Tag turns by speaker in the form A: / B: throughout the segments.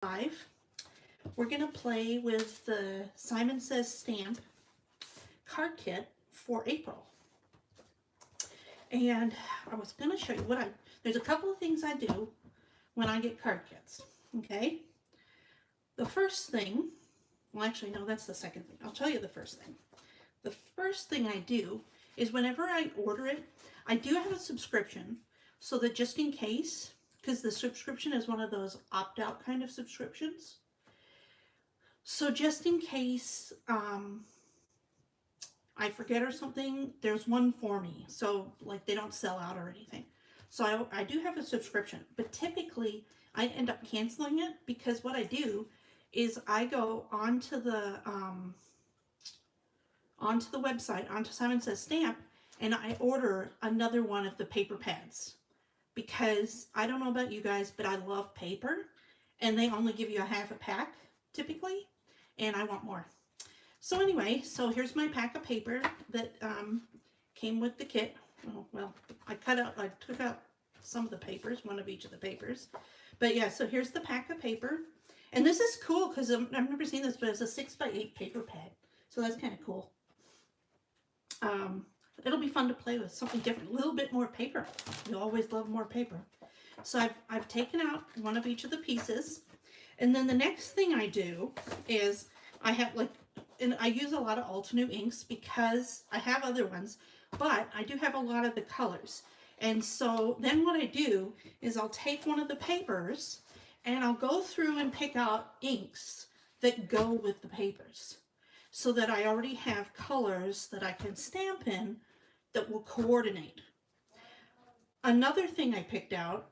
A: 5, we're going to play with the Simon Says Stamp card kit for April. And I was going to show you there's a couple of things I do when I get card kits, okay? The first thing, well actually no, that's the second thing. I'll tell you the first thing. The first thing I do is whenever I order it, I do have a subscription so that just in case, because the subscription is one of those opt-out kind of subscriptions. So just in case I forget or something, there's one for me. So like they don't sell out or anything. So I do have a subscription, but typically I end up canceling it because what I do is I go onto the website, onto Simon Says Stamp, and I order another one of the paper pads. Because I don't know about you guys, but I love paper, and they only give you a half a pack typically, and I want more. So anyway, so here's my pack of paper that came with the kit. Oh, well, I took out some of the papers, one of each of the papers. But yeah, so here's the pack of paper. And this is cool because I've never seen this, but it's a 6x8 paper pad. So that's kind of cool. It'll be fun to play with, something different, a little bit more paper. You always love more paper. So I've taken out one of each of the pieces. And then the next thing I do is I have and I use a lot of Altenew inks because I have other ones, but I do have a lot of the colors. And so then what I do is I'll take one of the papers and I'll go through and pick out inks that go with the papers so that I already have colors that I can stamp in that will coordinate. Another thing I picked out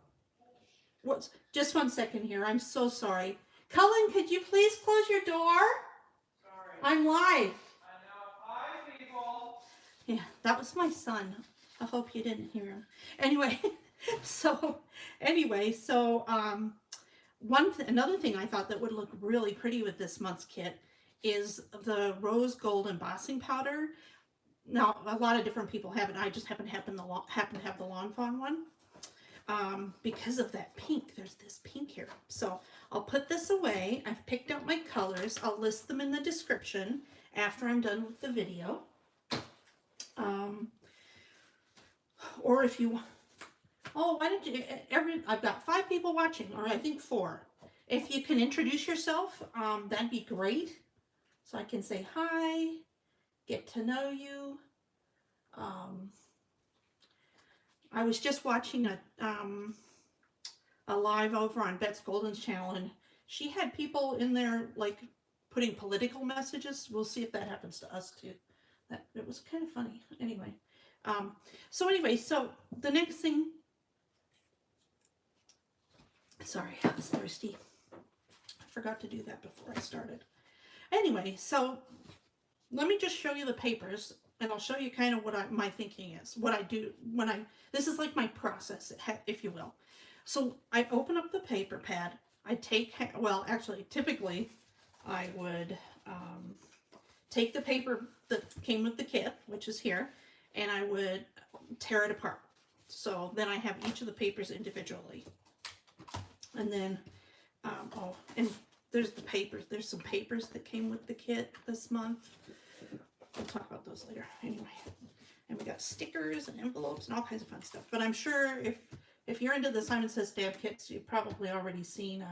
A: was, just one second here, I'm so sorry. Cullen, could you please close your door?
B: Sorry.
A: I'm live.
B: I know. Hi, people.
A: Yeah, that was my son. I hope you didn't hear him. Anyway, so another thing I thought that would look really pretty with this month's kit is the rose gold embossing powder. Now, a lot of different people have it. I just happen to have the Lawn Fawn one because of that pink. There's this pink here. So I'll put this away. I've picked out my colors. I'll list them in the description after I'm done with the video. Or if you, why don't you, I've got 5 people watching, or I think 4. If you can introduce yourself, that'd be great. So I can say hi, get to know you. I was just watching a live over on Bets Golden's channel, and she had people in there like putting political messages. We'll see if that happens to us too. It was kind of funny. Anyway, so the next thing. Sorry, I was thirsty. I forgot to do that before I started. Anyway, so let me just show you the papers, and I'll show you kind of what my thinking is. What I do when this is like my process, if you will. So I open up the paper pad. I take, well, actually, typically, I would take the paper that came with the kit, which is here, and I would tear it apart. So then I have each of the papers individually. And then, and there's the papers. There's some papers that came with the kit this month. We'll talk about those later. Anyway, and we got stickers and envelopes and all kinds of fun stuff. But I'm sure if you're into the Simon Says Stamp kits, you've probably already seen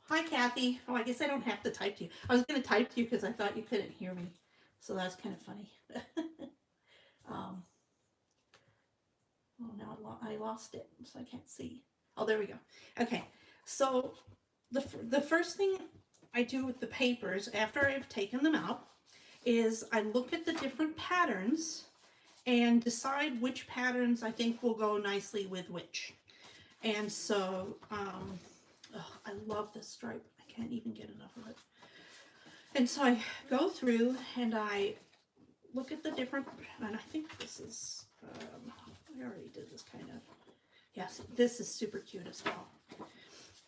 A: hi, Kathy. Oh, I guess I don't have to type to you. I was going to type to you because I thought you couldn't hear me. So that's kind of funny. Oh, now I lost it, so I can't see. Oh, there we go. Okay, so the first thing I do with the papers after I've taken them out is I look at the different patterns and decide which patterns I think will go nicely with which. And so, I love this stripe. I can't even get enough of it. And so I go through and I look at the different, and I think this is, I already did this kind of. Yes, this is super cute as well.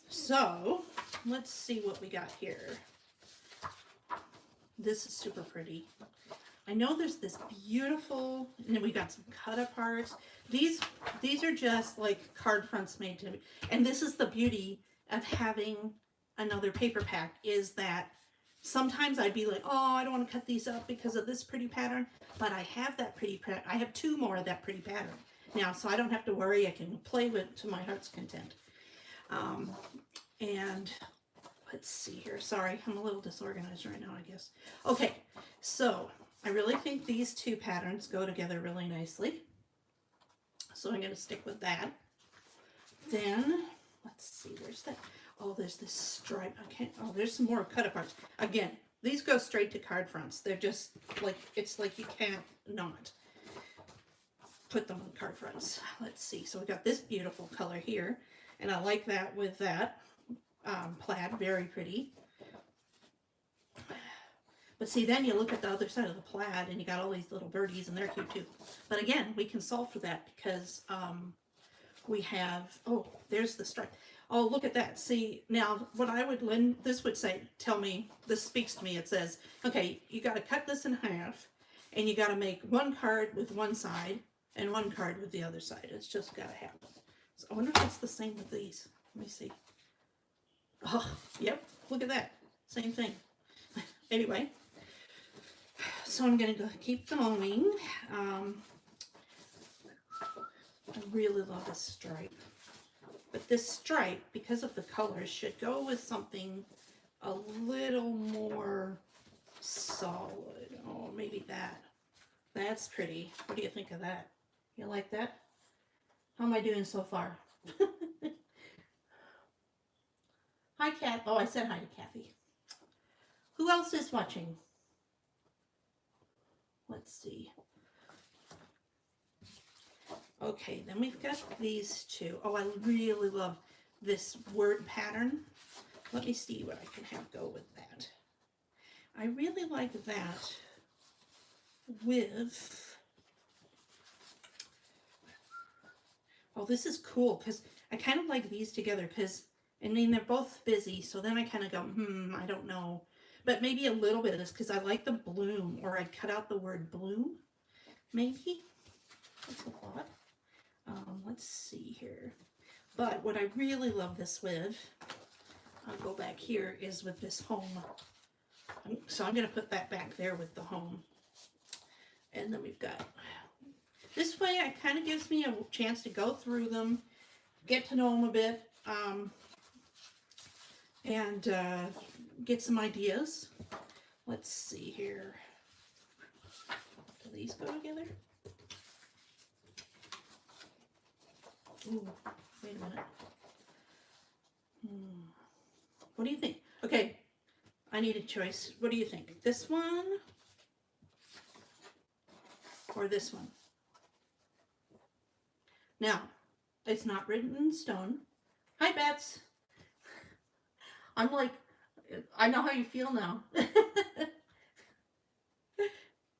A: So let's see what we got here. This is super pretty. I know there's this beautiful, and then we got some cut aparts. These are just like card fronts made to, and this is the beauty of having another paper pack, is that sometimes I'd be like, oh, I don't want to cut these up because of this pretty pattern, but I have that pretty pattern. I have 2 more of that pretty pattern now, so I don't have to worry. I can play with to my heart's content. And let's see here. Sorry, I'm a little disorganized right now, I guess. Okay, so I really think these 2 patterns go together really nicely. So I'm going to stick with that. Then, let's see, where's that? Oh, there's this stripe. Okay, oh, there's some more cut aparts. Again, these go straight to card fronts. They're just like, it's like you can't not put them on card fronts. Let's see. So we got this beautiful color here, and I like that with that plaid. Very pretty. But see, then you look at the other side of the plaid, and you got all these little birdies, and they're cute too. But again, we can solve for that because we have, oh, there's the stripe. Oh, look at that. See, now what I would, this would say, tell me, this speaks to me. It says, okay, you got to cut this in half, and you got to make 1 card with one side and 1 card with the other side. It's just got to happen. So I wonder if it's the same with these. Let me see. Oh, yep. Look at that. Same thing. Anyway, so I'm going to go keep going. I really love this stripe. But this stripe, because of the colors, should go with something a little more solid. Oh, maybe that. That's pretty. What do you think of that? You like that? How am I doing so far? Hi, Kat. Oh, I said hi to Kathy. Who else is watching? Let's see. Okay, then we've got these 2. Oh, I really love this word pattern. Let me see what I can have go with that. I really like that with, oh, this is cool because I kind of like these together because, I mean, they're both busy, so then I kind of go, I don't know. But maybe a little bit of this because I like the bloom, or I'd cut out the word bloom, maybe. That's a lot. Let's see here. But what I really love this with, I'll go back here, is with this home. So I'm going to put that back there with the home. And then we've got, this way it kind of gives me a chance to go through them, get to know them a bit, and get some ideas. Let's see here. Do these go together? Ooh, wait a minute. What do you think? Okay, I need a choice. What do you think? This one or this one? Now, it's not written in stone. Hi, Bets. I'm like, I know how you feel now.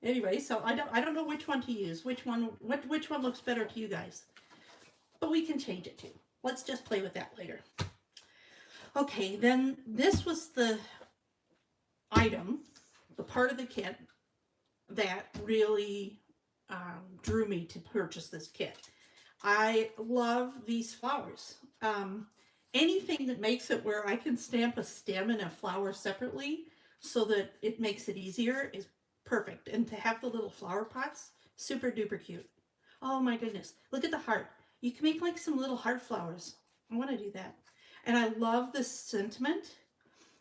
A: Anyway, so I don't know which one to use. Which one looks better to you guys? But we can change it too. Let's just play with that later. Okay, then this was the item, the part of the kit that really drew me to purchase this kit. I love these flowers. Anything that makes it where I can stamp a stem and a flower separately so that it makes it easier is perfect. And to have the little flower pots, super duper cute. Oh my goodness, look at the heart. You can make like some little heart flowers. I want to do that. And I love this sentiment.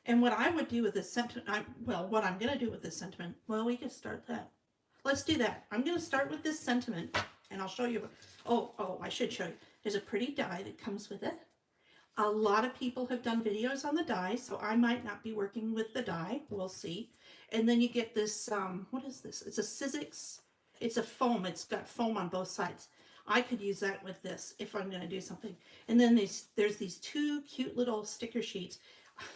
A: And what I would do with this sentiment, what I'm going to do with this sentiment, well, we can start that. Let's do that. I'm going to start with this sentiment, and I'll show you. Oh, I should show you. There's a pretty die that comes with it. A lot of people have done videos on the die, so I might not be working with the die. We'll see. And then you get this, what is this? It's a Sizzix. It's a foam. It's got foam on both sides. I could use that with this if I'm going to do something. And then there's these 2 cute little sticker sheets.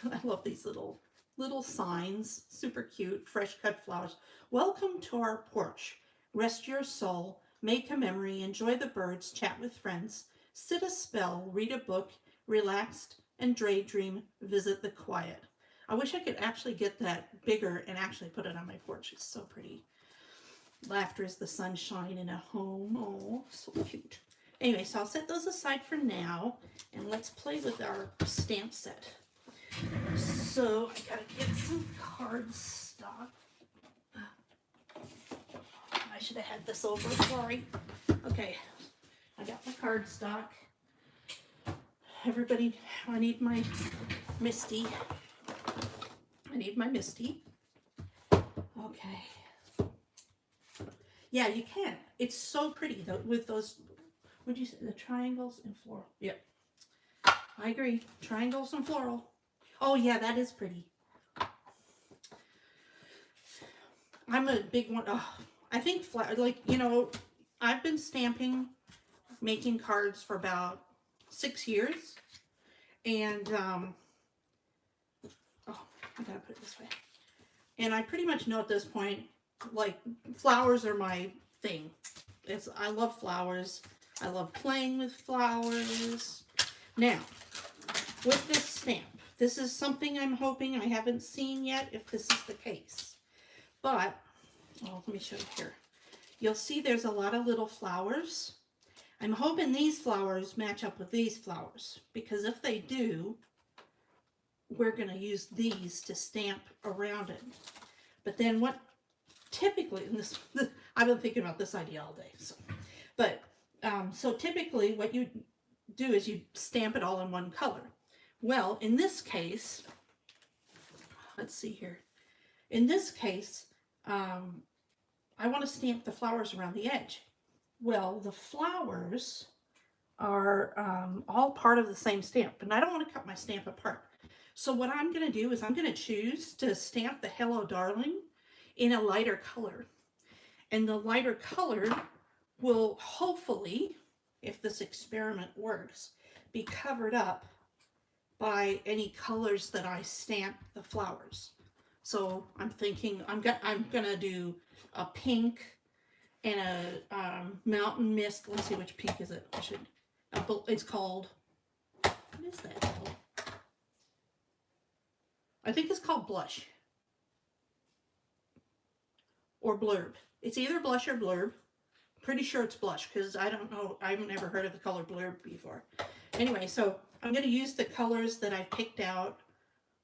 A: I love these little signs. Super cute. Fresh cut flowers. Welcome to our porch. Rest your soul. Make a memory. Enjoy the birds. Chat with friends. Sit a spell. Read a book. Relaxed and daydream. Visit the quiet. I wish I could actually get that bigger and actually put it on my porch. It's so pretty. Laughter is the sunshine in a home. Oh, so cute. Anyway, so I'll set those aside for now, and let's play with our stamp set. So I gotta get some cardstock. I should have had this over, sorry. Okay, I got my cardstock. Everybody, I need my Misty. I need my Misty. Okay. Yeah, you can. It's so pretty though with those, what'd you say, the triangles and floral. Yep. I agree. Triangles and floral. Oh yeah, that is pretty. I'm a big one. Oh, I think like, you know, I've been stamping, making cards for about 6 years. And, oh, I gotta put it this way. And I pretty much know at this point, like, flowers are my thing. I love flowers. I love playing with flowers. Now, with this stamp, this is something I'm hoping, I haven't seen yet if this is the case. But, oh, let me show you here. You'll see there's a lot of little flowers. I'm hoping these flowers match up with these flowers, because if they do, we're going to use these to stamp around it. But then what typically, and this I've been thinking about this idea all day. So typically what you do is you stamp it all in one color. Well, in this case, let's see here. In this case, I want to stamp the flowers around the edge. Well, the flowers are all part of the same stamp, and I don't want to cut my stamp apart. So what I'm going to do is I'm going to choose to stamp the Hello Darling in a lighter color. And the lighter color will hopefully, if this experiment works, be covered up by any colors that I stamp the flowers. So I'm thinking I'm gonna do a pink and a mountain mist. Let's see, which pink is it? It's called, what is that called? I think it's called Blush or Blurb. It's either Blush or Blurb. Pretty sure it's Blush because I don't know. I've never heard of the color Blurb before. Anyway, so I'm going to use the colors that I picked out.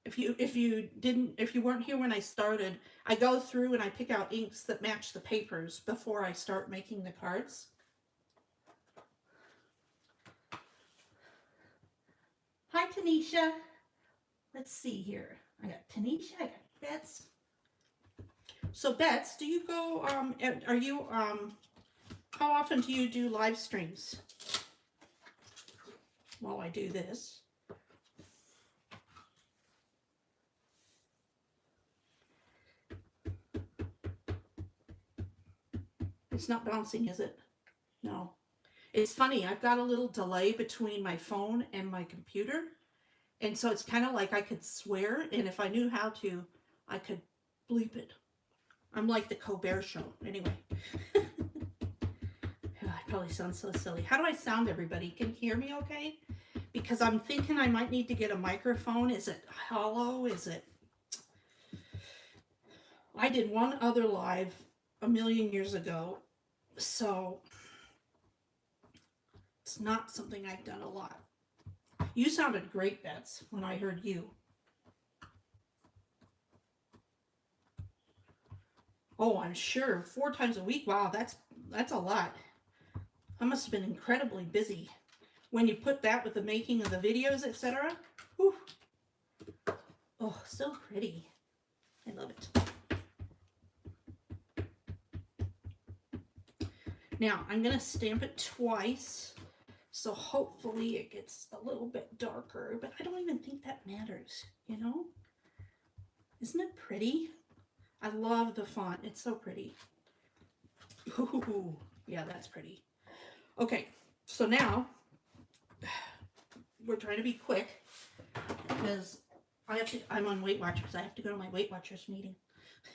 A: If you weren't here when I started, I go through and I pick out inks that match the papers before I start making the cards. Hi, Tanisha. Let's see here. I got Tanisha, I got Bets. So Bets, do you go, how often do you do live streams while I do this? It's not bouncing, is it? No. It's funny, I've got a little delay between my phone and my computer. And so it's kind of like I could swear, and if I knew how to, I could bleep it. I'm like the Colbert Show. Anyway. I probably sound so silly. How do I sound, everybody? Can you hear me okay? Because I'm thinking I might need to get a microphone. Is it hollow? Is it... I did one other live a million years ago, so it's not something I've done a lot. You sounded great, Bets, when I heard you. Oh, I'm sure. 4 times a week. Wow, that's a lot. I must have been incredibly busy. When you put that with the making of the videos, etc. Whew. Oh, so pretty. I love it. Now, I'm going to stamp it twice. So hopefully it gets a little bit darker, but I don't even think that matters, you know? Isn't it pretty? I love the font. It's so pretty. Ooh, yeah, that's pretty. Okay, so now we're trying to be quick because I'm on Weight Watchers. I have to go to my Weight Watchers meeting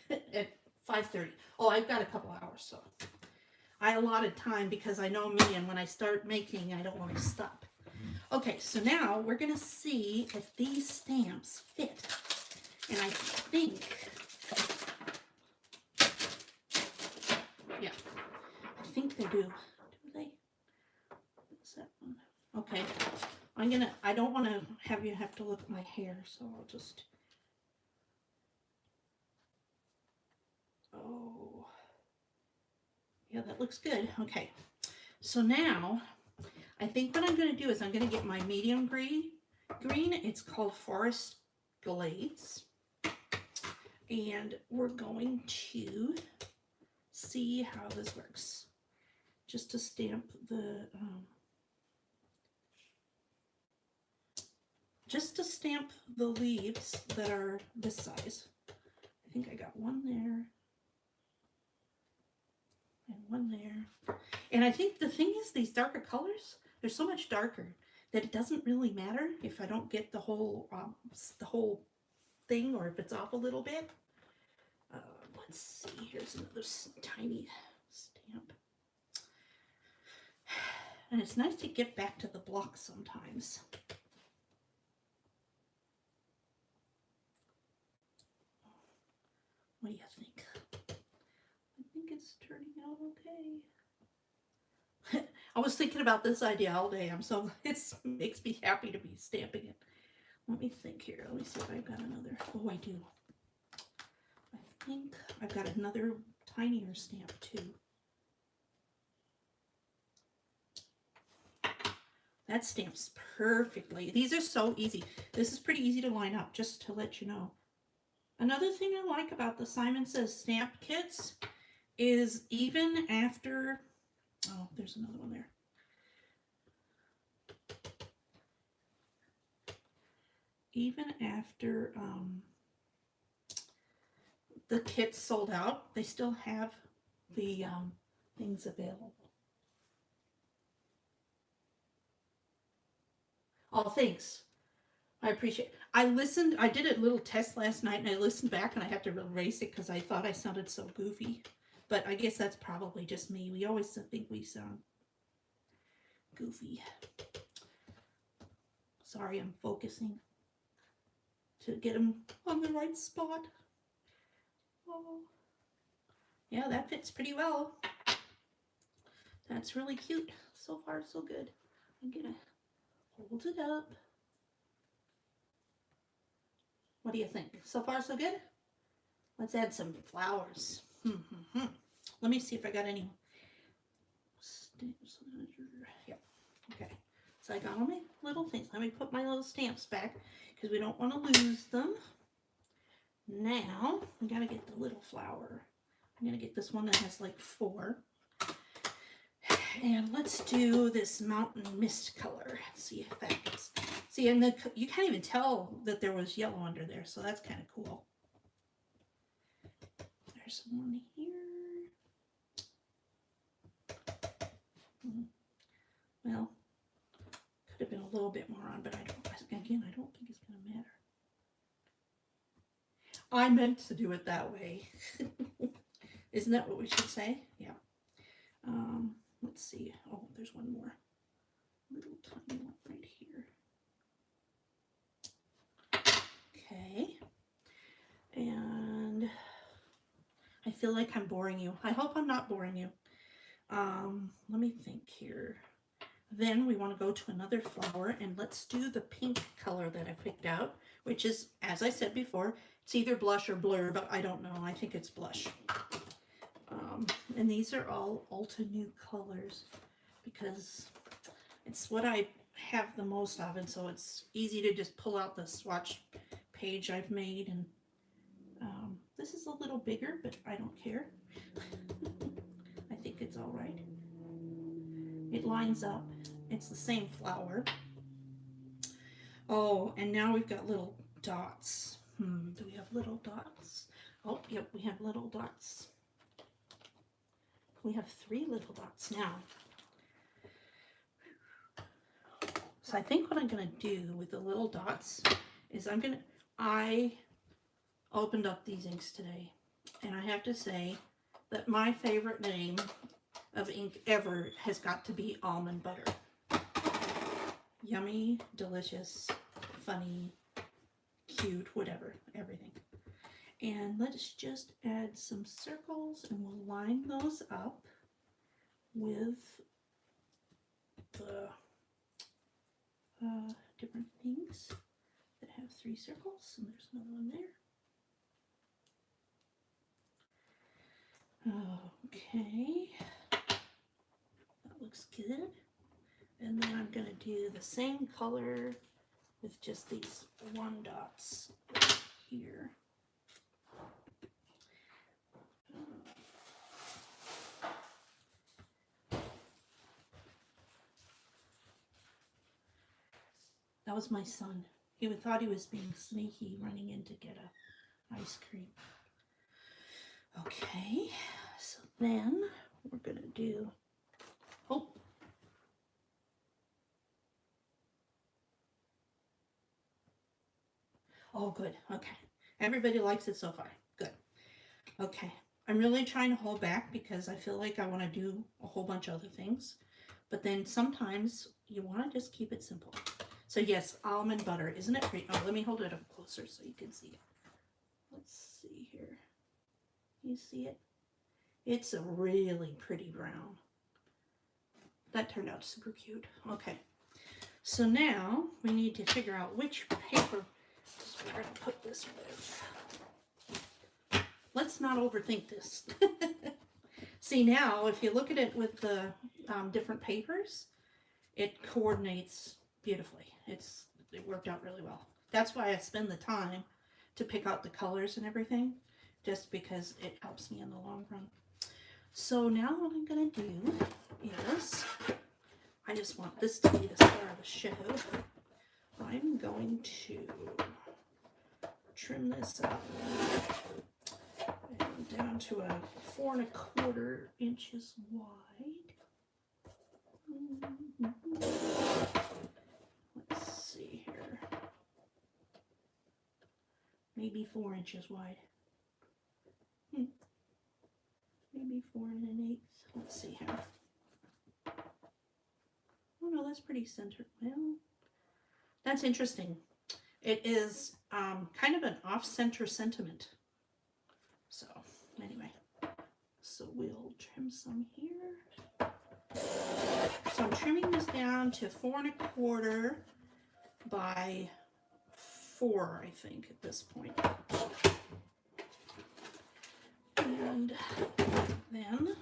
A: at 5:30. Oh, I've got a couple hours, so I allotted time because I know me, and when I start making, I don't want to stop. Okay, so now we're going to see if these stamps fit. And I think do. Do they? What's that one? Okay. I don't want to have you have to look at my hair, so I'll just. Oh. Yeah, that looks good. Okay. So now, I think what I'm going to do is I'm going to get my medium green. It's called Forest Glades. And we're going to see how this works. Just to stamp the leaves that are this size. I think I got one there and one there. And I think the thing is, these darker colors, they're so much darker that it doesn't really matter if I don't get the whole thing, or if it's off a little bit. Let's see, here's another tiny stamp. And it's nice to get back to the block sometimes. What do you think? I think it's turning out okay. I was thinking about this idea all day. It makes me happy to be stamping it. Let me think here. Let me see if I've got another. Oh, I do. I think I've got another tinier stamp too. That stamps perfectly. These are so easy. This is pretty easy to line up, just to let you know. Another thing I like about the Simon Says stamp kits is even after, oh, there's another one there. Even after the kit's sold out, they still have the things available. Oh, thanks. I appreciate it. I did a little test last night and I listened back and I had to erase it because I thought I sounded so goofy. But I guess that's probably just me. We always think we sound goofy. Sorry, I'm focusing to get them on the right spot. Oh. Yeah, that fits pretty well. That's really cute. So far, so good. I'm gonna hold it up. What do you think? So far, so good? Let's add some flowers. Let me see if I got any stamps. Yeah. Okay. So I got all my little things. Let me put my little stamps back because we don't want to lose them. Now, I gotta get the little flower. I'm gonna get this one that has like 4. And let's do this mountain mist color. See if that gets. See, and you can't even tell that there was yellow under there, so that's kind of cool. There's one here. Well, could have been a little bit more on, but I don't think it's going to matter. I meant to do it that way. Isn't that what we should say? Yeah. Let's see. Oh, there's one more. Little tiny one right here. Okay. And I feel like I'm boring you. I hope I'm not boring you. Let me think here. Then we want to go to another flower and let's do the pink color that I picked out, which is, as I said before, it's either blush or blur, but I don't know. I think it's blush. And these are all Ulta New colors because it's what I have the most of, and so it's easy to just pull out the swatch page I've made. And this is a little bigger, but I don't care. I think it's all right. It lines up. It's the same flower. Oh, and now we've got little dots. Do we have little dots? Oh, yep, we have little dots. We have 3 little dots now. So I think what I'm going to do with the little dots is I opened up these inks today, and I have to say that my favorite name of ink ever has got to be Almond Butter. Yummy, delicious, funny, cute, whatever, everything. And let's just add some circles and we'll line those up with the different things that have 3 circles, and there's another one there. Okay, that looks good. And then I'm going to do the same color with just these 1 dots right here. That was my son. He thought he was being sneaky running in to get a ice cream. Okay, so then we're going to do, oh good, okay. Everybody likes it so far, good. Okay, I'm really trying to hold back because I feel like I want to do a whole bunch of other things. But then sometimes you want to just keep it simple. So yes, almond butter, isn't it pretty? Oh, let me hold it up closer so you can see it. Let's see here. You see it? It's a really pretty brown. That turned out super cute. Okay. So now we need to figure out which paper we're going to put this with. Let's not overthink this. See now, if you look at it with the different papers, it coordinates beautifully. It worked out really well. That's why I spend the time to pick out the colors and everything, just because it helps me in the long run. So now what I'm going to do is, I just want this to be the star of the show. I'm going to trim this up and down to a 4 1/4 inches wide. Let's see here. Maybe 4 inches wide. Maybe 4 1/8. Let's see here. Oh no, that's pretty centered. Well, that's interesting. It is kind of an off-center sentiment. So anyway, so we'll trim some here. So I'm trimming this down to 4 1/4 by 4, I think, at this point. And then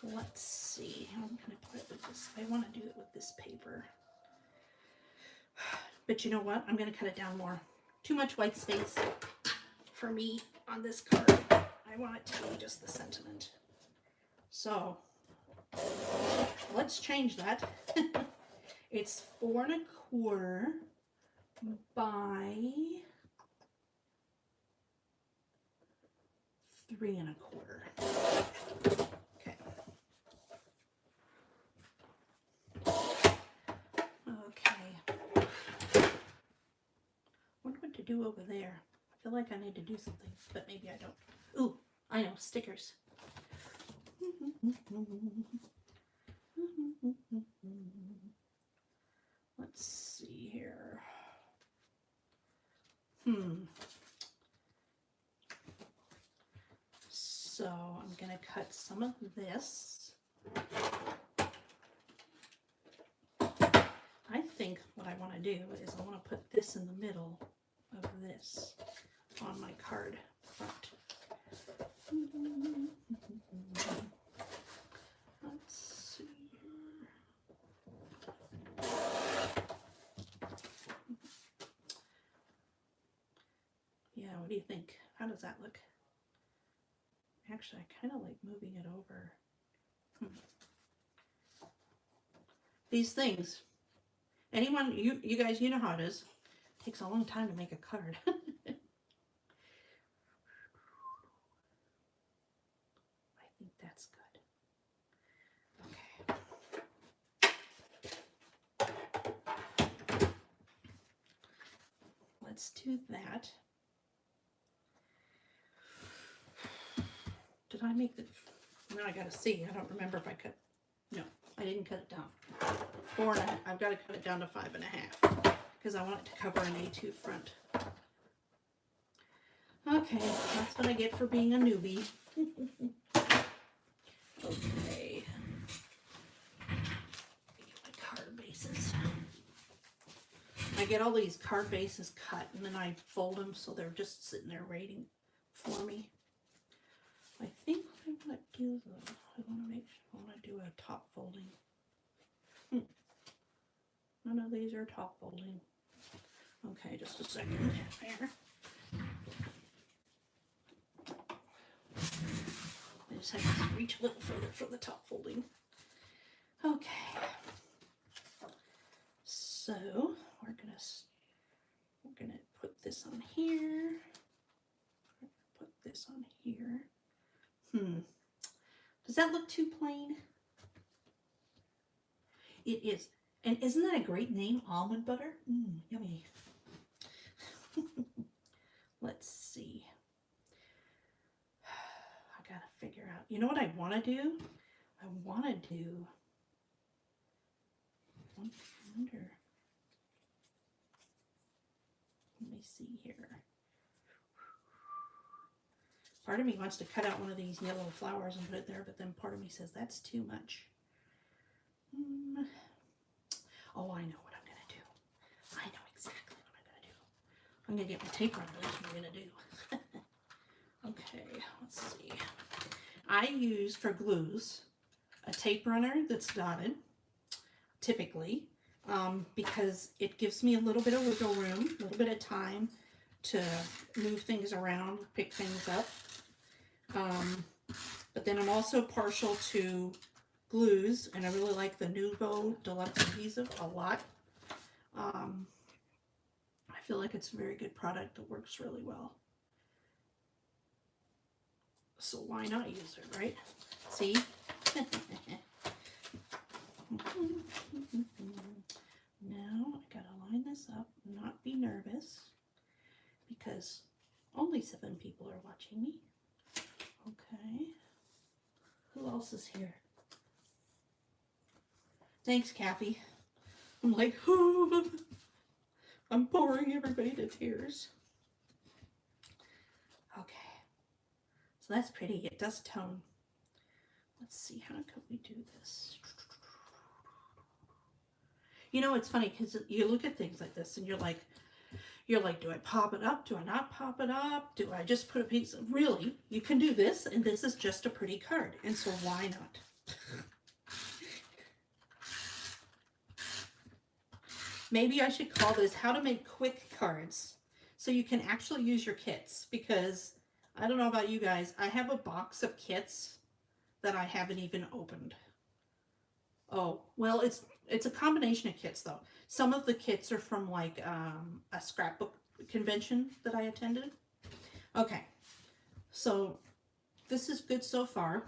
A: let's see how I'm going to put it with this. I want to do it with this paper. But you know what? I'm going to cut it down more. Too much white space for me on this card. I want it to be just the sentiment. So let's change that. It's 4 1/4 by 3 1/4. Okay. Okay. Wonder what to do over there. I feel like I need to do something, but maybe I don't. Ooh, I know, stickers. Let's see here. So I'm going to cut some of this. I think what I want to do is I want to put this in the middle of this on my card front. Let's see here. Yeah, what do you think? How does that look? Actually, I kind of like moving it over. These things. Anyone, you guys, you know how it is. It takes a long time to make a card. I think that's good. Okay. Let's do that. Did I make the... Now I gotta see. I don't remember if I cut... No, I didn't cut it down. 4 1/2. I've got to cut it down to 5 1/2 because I want it to cover an A2 front. Okay, that's what I get for being a newbie. Okay. Get my card bases. I get all these card bases cut and then I fold them so they're just sitting there waiting for me. I think I want to do I want to do a top folding. None of these are top folding. Okay, just a second there. I just have to reach a little further for the top folding. Okay. So we're gonna put this on here. Put this on here. Does that look too plain? It is. And isn't that a great name? Almond butter? Yummy. Let's see. I gotta figure out. You know what I want to do? I want to do. I wonder. Let me see here. Part of me wants to cut out one of these yellow flowers and put it there, but then part of me says that's too much. Oh, I know what I'm going to do. I know exactly what I'm going to do. I'm going to get my tape runner. That's what I'm going to do. Okay, let's see. I use, for glues, a tape runner that's dotted, typically, because it gives me a little bit of wiggle room, a little bit of time to move things around, pick things up. But then I'm also partial to glues, and I really like the Nuvo Deluxe Adhesive a lot. I feel like it's a very good product that works really well. So why not use it, right? See? Now I gotta line this up, not be nervous, because only 7 people are watching me. Okay. Who else is here? Thanks, Kathy. I'm like, ooh, I'm boring everybody to tears. Okay. So that's pretty. It does tone. Let's see, how could we do this? You know, it's funny because you look at things like this and you're like, do I pop it up? Do I not pop it up? Do I just put a piece of, really, you can do this, and this is just a pretty card. And so why not? Maybe I should call this how to make quick cards so you can actually use your kits, because I don't know about you guys. I have a box of kits that I haven't even opened. Oh, well, it's a combination of kits though. Some of the kits are from like a scrapbook convention that I attended. Okay, so this is good so far.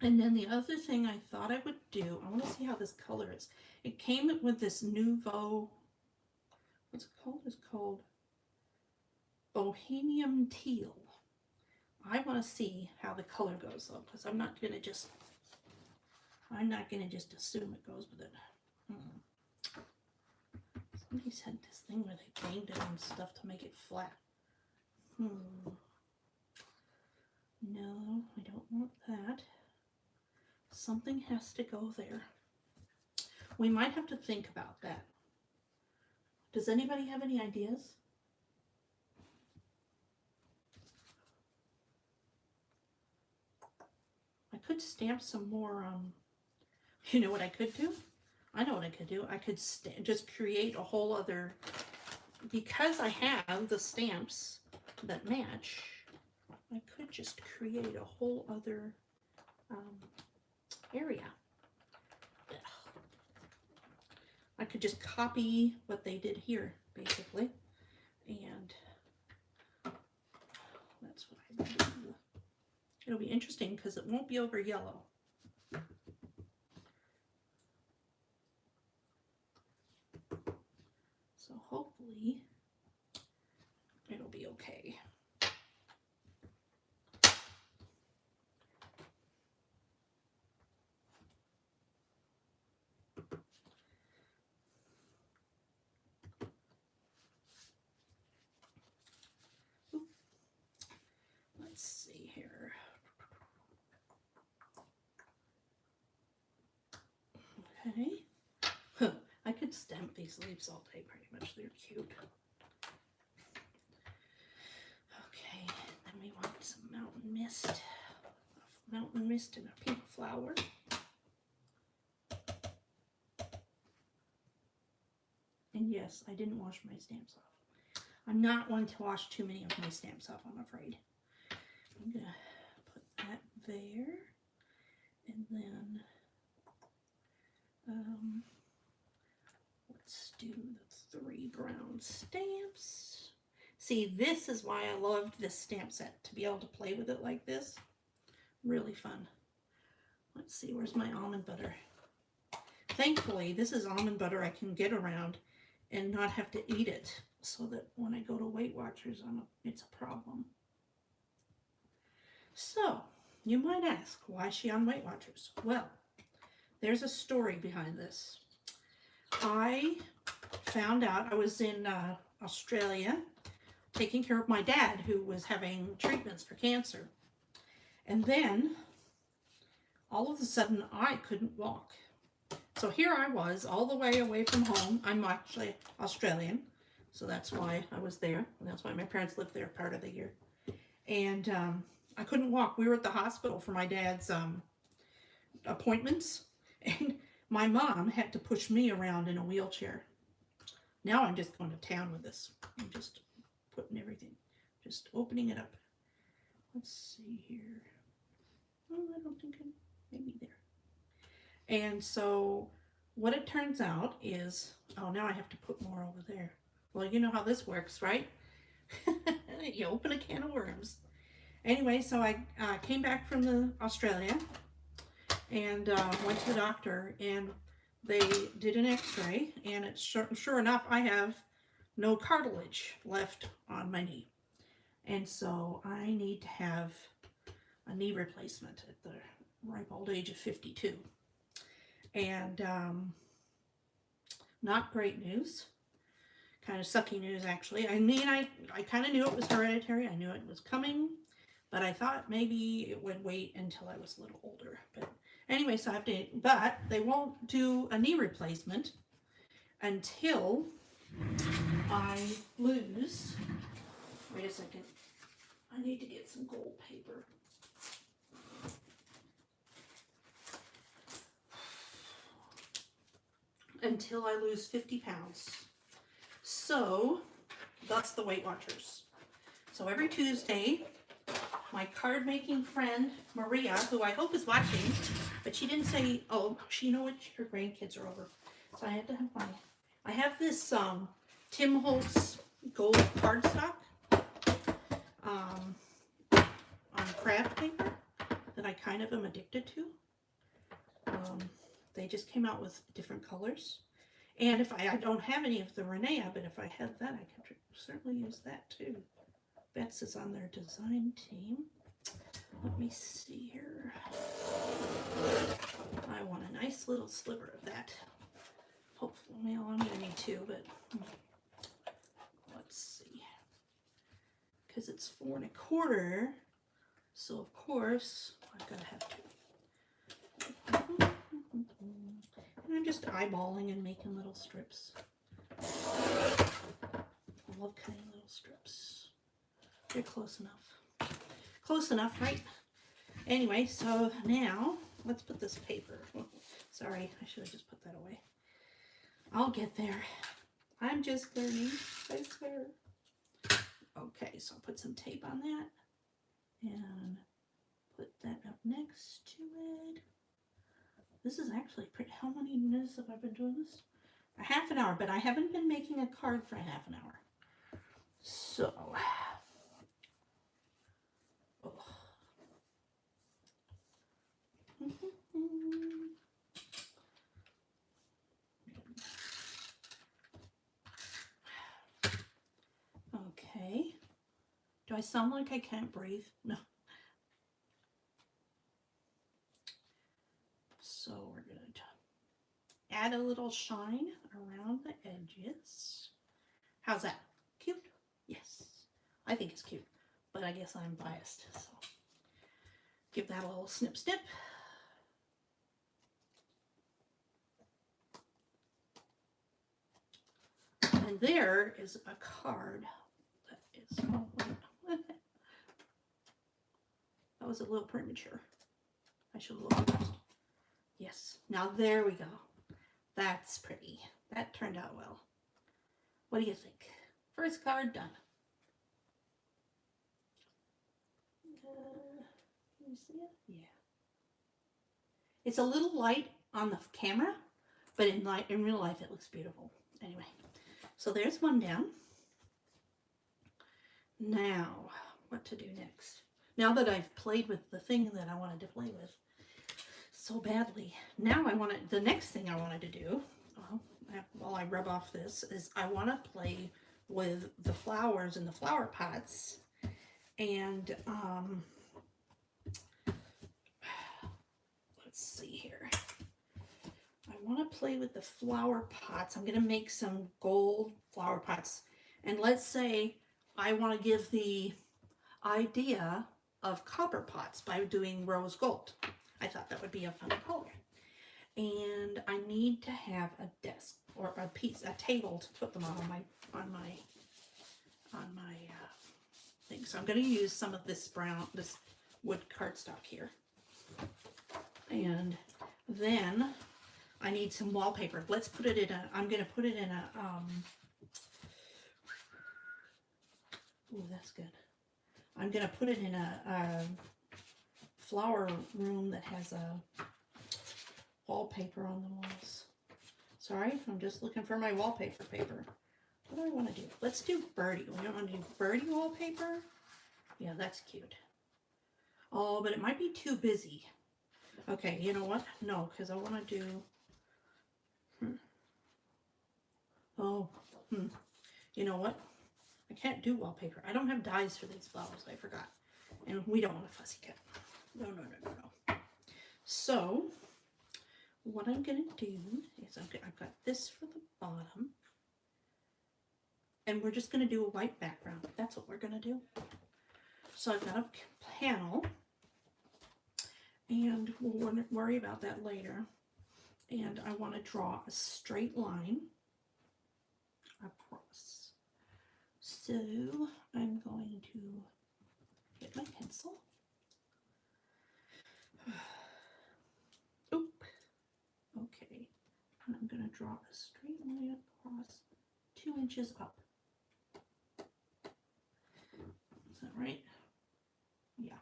A: And then the other thing I thought I would do, I want to see how this color is. It came with this Nuvo, what's it called? It's called Bohemian Teal. I want to see how the color goes though, because I'm not going to just assume it goes with it. Somebody said this thing where they banged it on stuff to make it flat. No, I don't want that. Something has to go there. We might have to think about that. Does anybody have any ideas? I could stamp some more, you know what I could do? I know what I could do. I could just create a whole other, because I have the stamps that match, I could just create a whole other area. I could just copy what they did here, basically, and that's what I do. It'll be interesting because it won't be over yellow. So hopefully it'll be okay. Let's see here. stamp these leaves all day pretty much. They're cute. Okay, then we want some mountain mist. Mountain mist and a pink flower. And yes, I didn't wash my stamps off. I'm not one to wash too many of my stamps off, I'm afraid. I'm gonna put that there. And then let's do the 3 brown stamps. See, this is why I loved this stamp set, to be able to play with it like this. Really fun. Let's see, where's my almond butter? Thankfully, this is almond butter I can get around and not have to eat it, so that when I go to Weight Watchers, it's a problem. So, you might ask, why is she on Weight Watchers? Well, there's a story behind this. I found out, I was in Australia taking care of my dad, who was having treatments for cancer. And then, all of a sudden, I couldn't walk. So here I was, all the way away from home. I'm actually Australian, so that's why I was there. And that's why my parents lived there part of the year. And I couldn't walk. We were at the hospital for my dad's appointments, and my mom had to push me around in a wheelchair. Now I'm just going to town with this. I'm just putting everything, just opening it up. Let's see here. Oh, I don't think maybe there. And so what it turns out is, oh, now I have to put more over there. Well, you know how this works, right? You open a can of worms. Anyway, so I came back from Australia and went to the doctor, and they did an x-ray, and it's sure enough, I have no cartilage left on my knee. And so I need to have a knee replacement at the ripe old age of 52. And not great news. Kind of sucky news, actually. I mean, I kind of knew it was hereditary. I knew it was coming, but I thought maybe it would wait until I was a little older. But anyway, so I have to, but they won't do a knee replacement until I lose, wait a second, I need to get some gold paper. Until I lose 50 pounds. So, that's the Weight Watchers. So every Tuesday, my card making friend, Maria, who I hope is watching, but she didn't say, oh, she know what her grandkids are over. So I had to have I have this Tim Holtz gold cardstock on craft paper that I kind of am addicted to. They just came out with different colors. And if I don't have any of the Renea, but if I had that, I could certainly use that too. Bets is on their design team. Let me see here. I want a nice little sliver of that. Hopefully, well, I'm going to need two, but let's see. Because it's 4 1/4, so of course, I've got to have two. And I'm just eyeballing and making little strips. I love cutting little strips. They're close enough. Close enough, right? Anyway, so now let's put this paper. Sorry, I should have just put that away. I'll get there. I'm just learning, I swear. Okay, so I'll put some tape on that and put that up next to it. This is actually pretty, how many minutes have I been doing this? A half an hour, but I haven't been making a card for a half an hour. So, oh. Okay. Do I sound like I can't breathe? No. So we're going to add a little shine around the edges. How's that? Cute? Yes. I think it's cute, but I guess I'm biased. So give that a little snip snip. And there is a card that is, oh, wait. That was a little premature. I should look first. Yes, now there we go. That's pretty. That turned out well. What do you think? First card done. Can you see it? Yeah. It's a little light on the camera, but in real life it looks beautiful. Anyway, so there's one down. Now, what to do next? Now that I've played with the thing that I wanted to play with so badly, now the next thing I wanted to do, while I rub off this, is I want to play with the flowers in the flower pots. And let's see here. I want to play with the flower pots. I'm going to make some gold flower pots. And let's say I want to give the idea of copper pots by doing rose gold. I thought that would be a fun color. And I need to have a desk or a table to put them on my thing. So I'm going to use some of this wood cardstock here. And then I need some wallpaper. Let's put it in I'm going to put it in a, ooh, that's good. I'm going to put it in a flower room that has a wallpaper on the walls. Sorry, I'm just looking for my wallpaper paper. What do I want to do? Let's do birdie. We don't want to do birdie wallpaper. Yeah, that's cute. Oh, but it might be too busy. Okay, you know what? No, because I want to do... You know what? I can't do wallpaper. I don't have dies for these flowers. I forgot. And we don't want a fussy cut. No. So, what I'm going to do is I've got this for the bottom. And we're just going to do a white background. That's what we're going to do. So I've got a panel. And we'll worry about that later. And I want to draw a straight line across. So I'm going to get my pencil. Oop. Okay. And I'm going to draw a straight line across 2 inches up. Is that right? Yeah.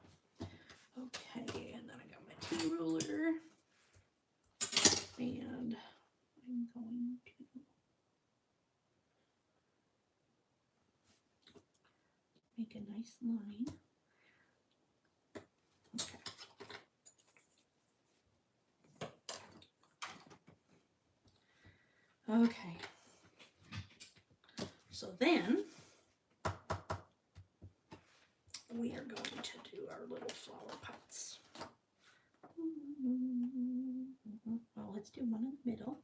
A: Okay, and then I got my tea ruler. And I'm going to make a nice line. Okay. So then we are going to do our little flower pots. Well, let's do one in the middle.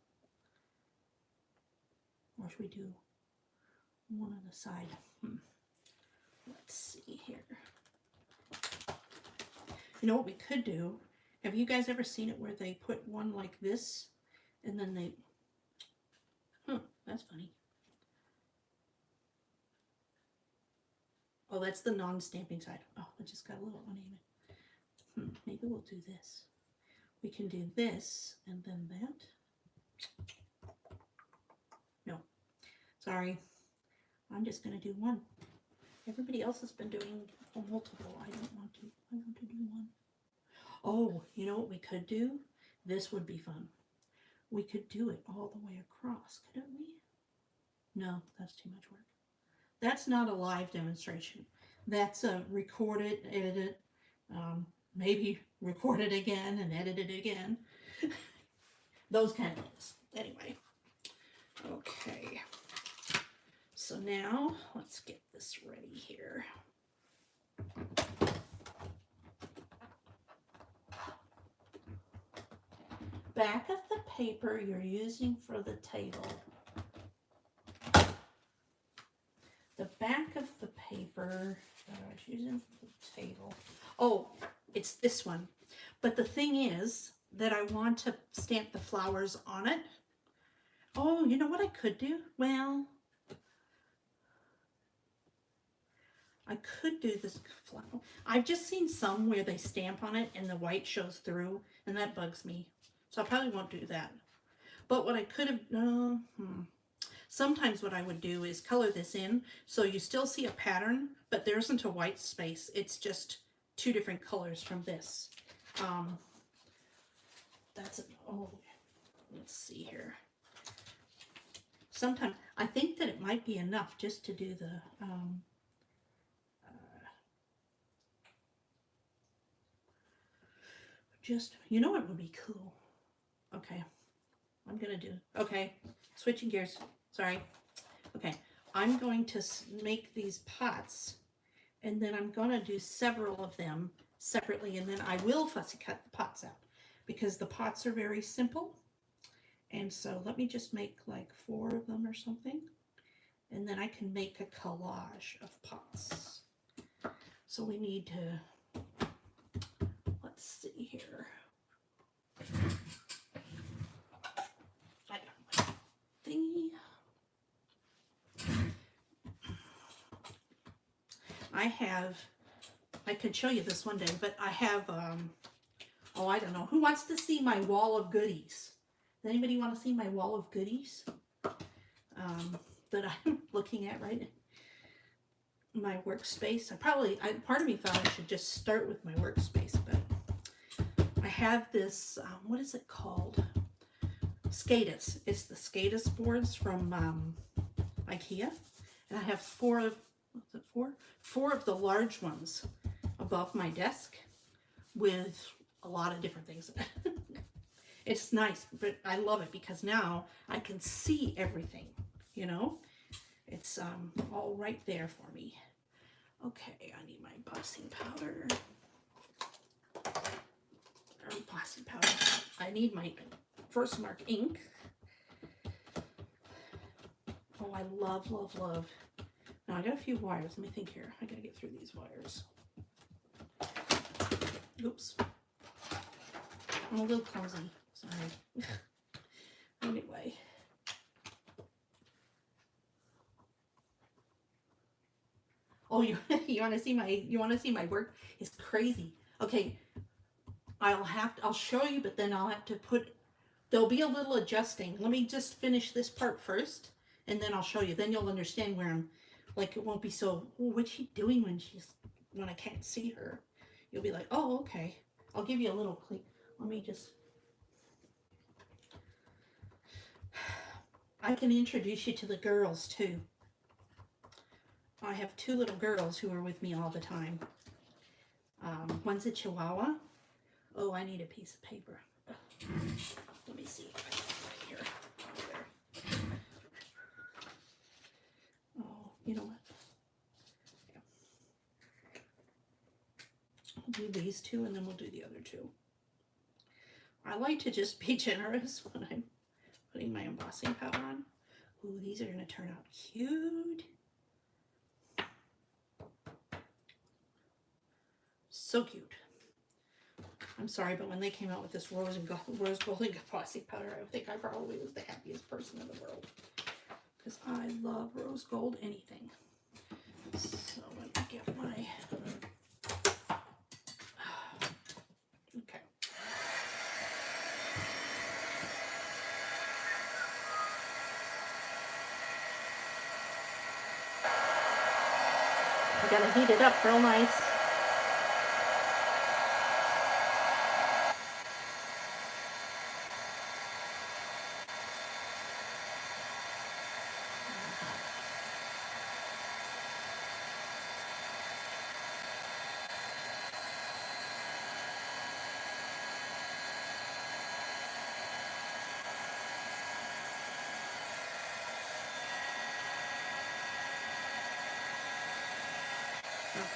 A: Or should we do one on the side? Let's see here. You know what we could do? Have you guys ever seen it where they put one like this and then they... that's funny. Oh, that's the non-stamping side. Oh, it just got a little uneven. Maybe we'll do this. We can do this and then that. No, sorry. I'm just going to do one. Everybody else has been doing multiple. I don't want to. I want to do one. Oh, you know what we could do? This would be fun. We could do it all the way across, couldn't we? No, that's too much work. That's not a live demonstration. That's a recorded, edited, maybe recorded again and edited again. Those kind of things. Anyway. Okay. So now, let's get this ready here. Back of the paper you're using for the table. The back of the paper that I was using for the table. Oh, it's this one. But the thing is that I want to stamp the flowers on it. Oh, you know what I could do? Well, I could do this flower. I've just seen some where they stamp on it and the white shows through, and that bugs me. So I probably won't do that. But what I could have, sometimes what I would do is color this in so you still see a pattern, but there isn't a white space. It's just two different colors from this. That's, oh, let's see here. Sometimes I think that it might be enough just to do the, just, you know what would be cool? Okay, I'm gonna do, okay, switching gears, sorry. Okay, I'm going to make these pots, and then I'm gonna do several of them separately, and then I will fussy cut the pots out, because the pots are very simple. And so let me just make like 4 of them or something, and then I can make a collage of pots. So we need to, let's see here. I got my thingy. I could show you this one day, but I have, oh, I don't know. Who wants to see my wall of goodies? Does anybody want to see my wall of goodies that I'm looking at right now? My workspace. Part of me thought I should just start with my workspace, but I have this, what is it called? Skatus. It's the Skatus boards from IKEA. And I have 4 of, what's it, 4? 4 of the large ones above my desk with a lot of different things. It's nice, but I love it because now I can see everything, you know? It's all right there for me. Okay, I need my embossing powder. Embossing powder. I need my Versamark ink. Oh, I love, love, love. Now I got a few wires. Let me think here. I gotta get through these wires. Oops. I'm a little clumsy. Sorry. Anyway. Oh, you want to see my work? It's crazy. Okay. I'll show you, but then I'll have to there'll be a little adjusting. Let me just finish this part first, and then I'll show you. Then you'll understand where I'm, like, it won't be so, oh, what's she doing when I can't see her? You'll be like, oh, okay. I'll give you a little click. Let me just, I can introduce you to the girls too. I have 2 little girls who are with me all the time. One's a Chihuahua. Oh, I need a piece of paper. Let me see. Right here. There. Oh, you know what? Yeah. I'll do these 2 and then we'll do the other 2. I like to just be generous when I'm putting my embossing powder on. Ooh, these are going to turn out cute. So cute. I'm sorry, but when they came out with this rose gold embossing powder, I think I probably was the happiest person in the world. Because I love rose gold anything. So let me get my... Okay. I gotta heat it up real nice.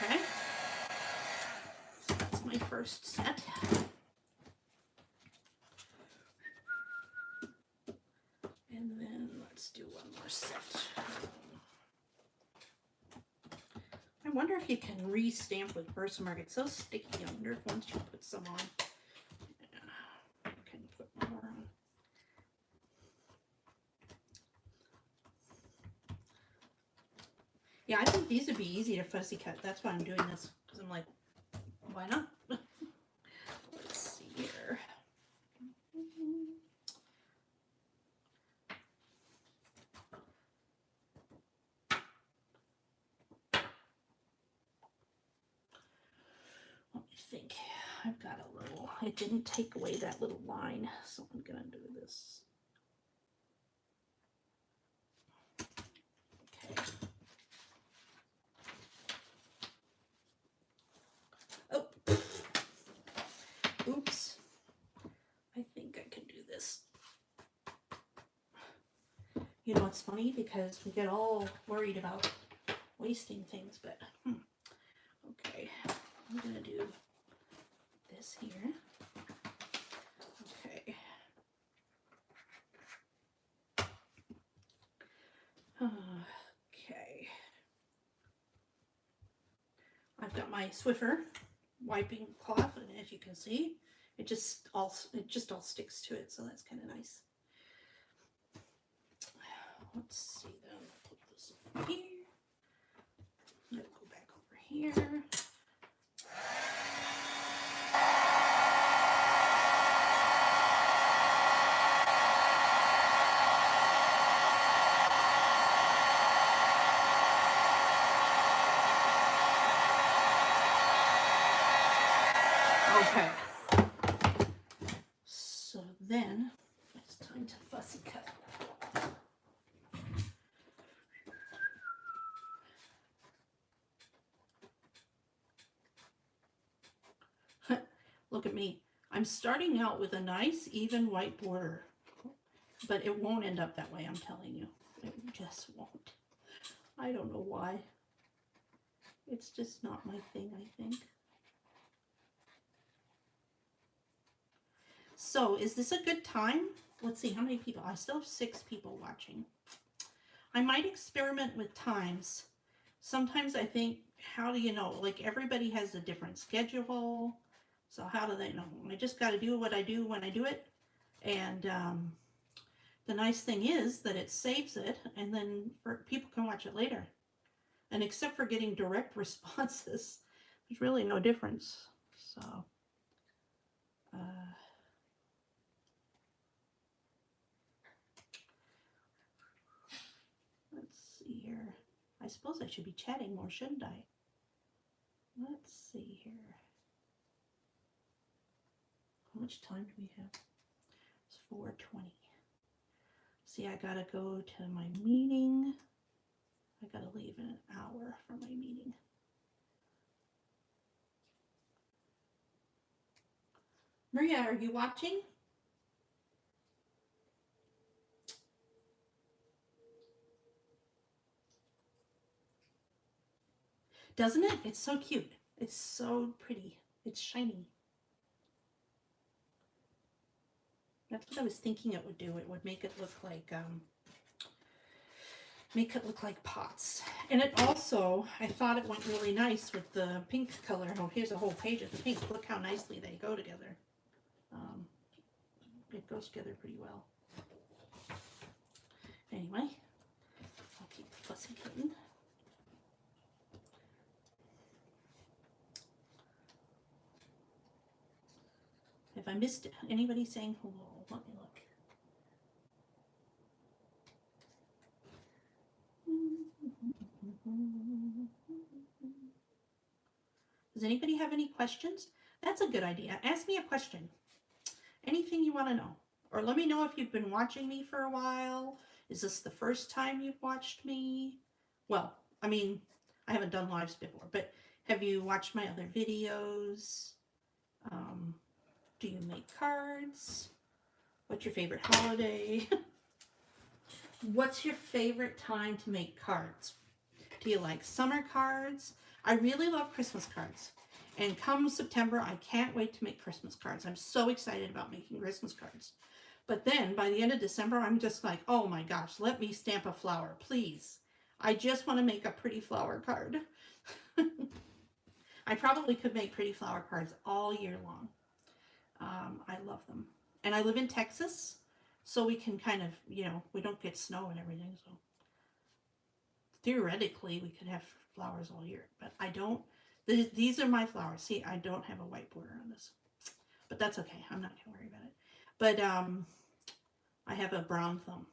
A: Okay, so that's my first set. And then let's do one more set. I wonder if you can re-stamp with Versamark. It's so sticky. I wonder if once you put some on, you can put more on. Yeah, I think these would be easy to fussy cut. That's why I'm doing this, because I'm like, why not? Let's see here. Let me think. I've got a little, it didn't take away that little line, so I'm gonna do this. Okay. Oh, oops. I think I can do this. You know, it's funny because we get all worried about wasting things, but okay. I'm gonna do this here. Okay. Okay. I've got my Swiffer wiping cloth, and as you can see, it just all sticks to it, so that's kind of nice. Let's see then. Put this over here. I'm gonna go back over here. Okay. So then it's time to fussy cut. Look at me. I'm starting out with a nice even white border, but it won't end up that way, I'm telling you. It just won't. I don't know why. It's just not my thing, I think. So is this a good time? Let's see, how many people? I still have 6 people watching. I might experiment with times. Sometimes I think, how do you know? Like, everybody has a different schedule. So how do they know? I just got to do what I do when I do it. And the nice thing is that it saves it, and then people can watch it later. And except for getting direct responses, there's really no difference. So, let's see here. I suppose I should be chatting more, shouldn't I? Let's see here. How much time do we have? It's 4:20. See, I gotta go to my meeting. I gotta leave in an hour for my meeting. Maria, are you watching? Doesn't it? It's so cute. It's so pretty. It's shiny. That's what I was thinking it would do. It would make it look like pots. And it also, I thought it went really nice with the pink color. Oh, here's a whole page of the pink. Look how nicely they go together. It goes together pretty well. Anyway, I'll keep fussy cutting. If I missed it, anybody saying hello? Let me look. Does anybody have any questions? That's a good idea. Ask me a question. Anything you want to know. Or let me know if you've been watching me for a while. Is this the first time you've watched me? Well, I mean, I haven't done lives before, but have you watched my other videos? Do you make cards? What's your favorite holiday? What's your favorite time to make cards? Do you like summer cards? I really love Christmas cards. And come September, I can't wait to make Christmas cards. I'm so excited about making Christmas cards. But then by the end of December, I'm just like, oh my gosh, let me stamp a flower, please. I just want to make a pretty flower card. I probably could make pretty flower cards all year long. I love them. And I live in Texas, so we can kind of, we don't get snow and everything. So theoretically, we could have flowers all year, but I don't. These are my flowers. See, I don't have a white border on this, but that's okay. I'm not gonna worry about it. But I have a brown thumb,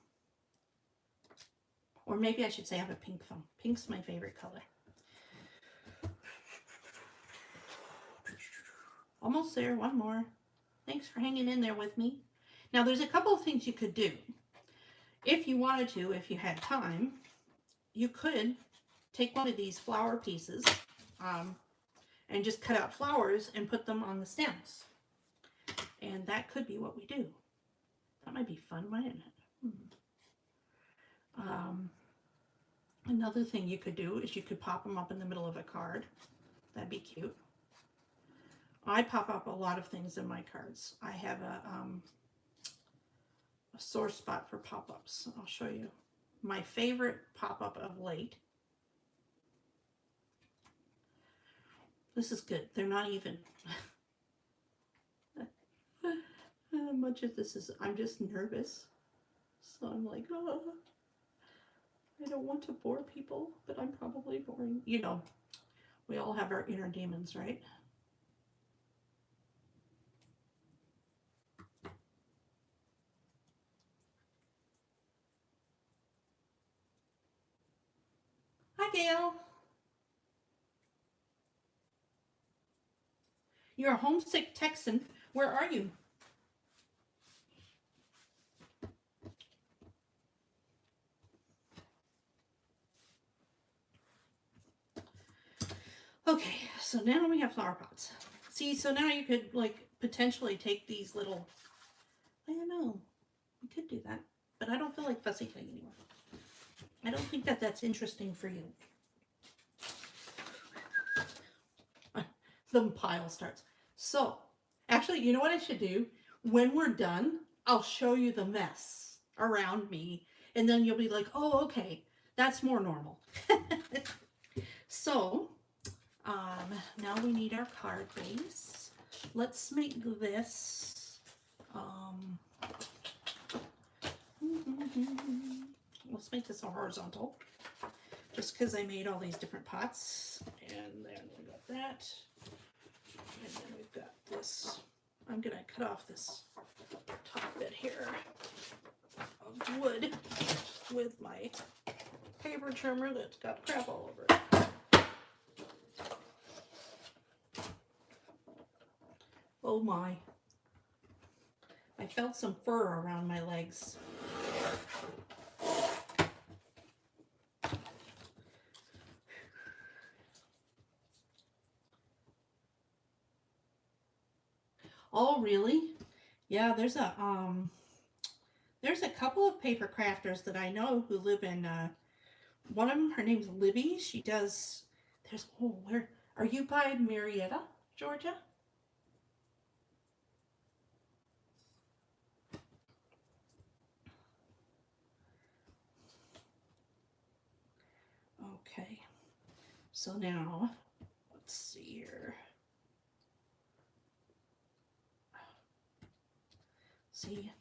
A: or maybe I should say I have a pink thumb. Pink's my favorite color. Almost there. One more. Thanks for hanging in there with me. Now, there's a couple of things you could do. If you wanted to, if you had time, you could take one of these flower pieces and just cut out flowers and put them on the stems. And that could be what we do. That might be fun, mightn't it? Another thing you could do is you could pop them up in the middle of a card. That'd be cute. I pop up a lot of things in my cards. I have a sore spot for pop-ups. I'll show you. My favorite pop-up of late. This is good. They're not even. Much of this is, I'm just nervous. So I'm like, oh, I don't want to bore people, but I'm probably boring. You know, we all have our inner demons, right? Hi, Gail. You're a homesick Texan. Where are you? Okay, so now we have flower pots. See, so now you could like potentially take these little, I don't know, we could do that, but I don't feel like fussy cutting anymore. I don't think that that's interesting for you. The pile starts. So, actually, you know what I should do? When we're done, I'll show you the mess around me, and then you'll be like, oh, okay, that's more normal. So, now we need our card base. Let's make this, let's make this a horizontal, just because I made all these different pots. And then we got that. And then we've got this. I'm gonna cut off this top bit here of wood with my paper trimmer that's got crap all over it. Oh my. I felt some fur around my legs. Oh, really? Yeah, there's a couple of paper crafters that I know who live in one of them, her name's Libby. She does, where are you, by Marietta, Georgia? Okay, so now let's see here. See,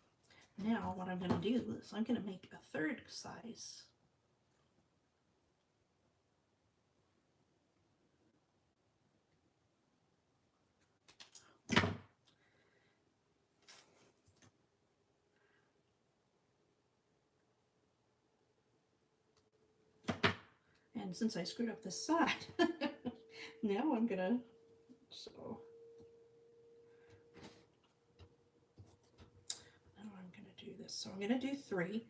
A: now what I'm going to do is I'm going to make a third size. And since I screwed up this side, now I'm going to, so I'm going to do 3.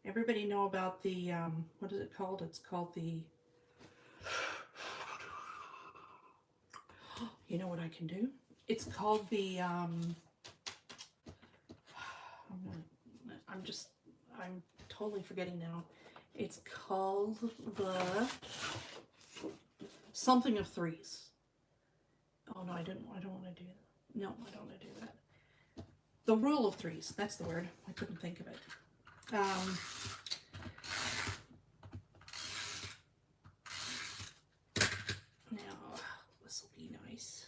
A: Everybody know about the, what is it called? It's called the, you know what I can do? It's called the, I'm totally forgetting now. It's called the something of 3s. Oh no, I don't want to do that. No, I don't want to do that. The rule of 3s, that's the word. I couldn't think of it. Now, this will be nice.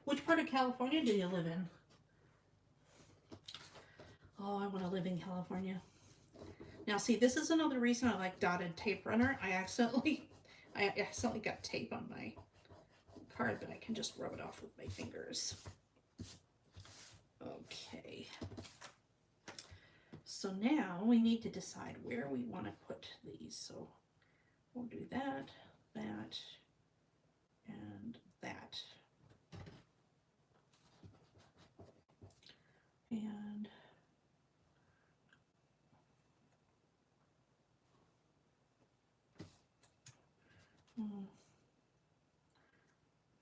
A: Which part of California do you live in? Oh, I want to live in California. Now, see, this is another reason I like dotted tape runner. I accidentally got tape on my card, but I can just rub it off with my fingers. Okay. So now we need to decide where we want to put these. So we'll do that, that, and that. And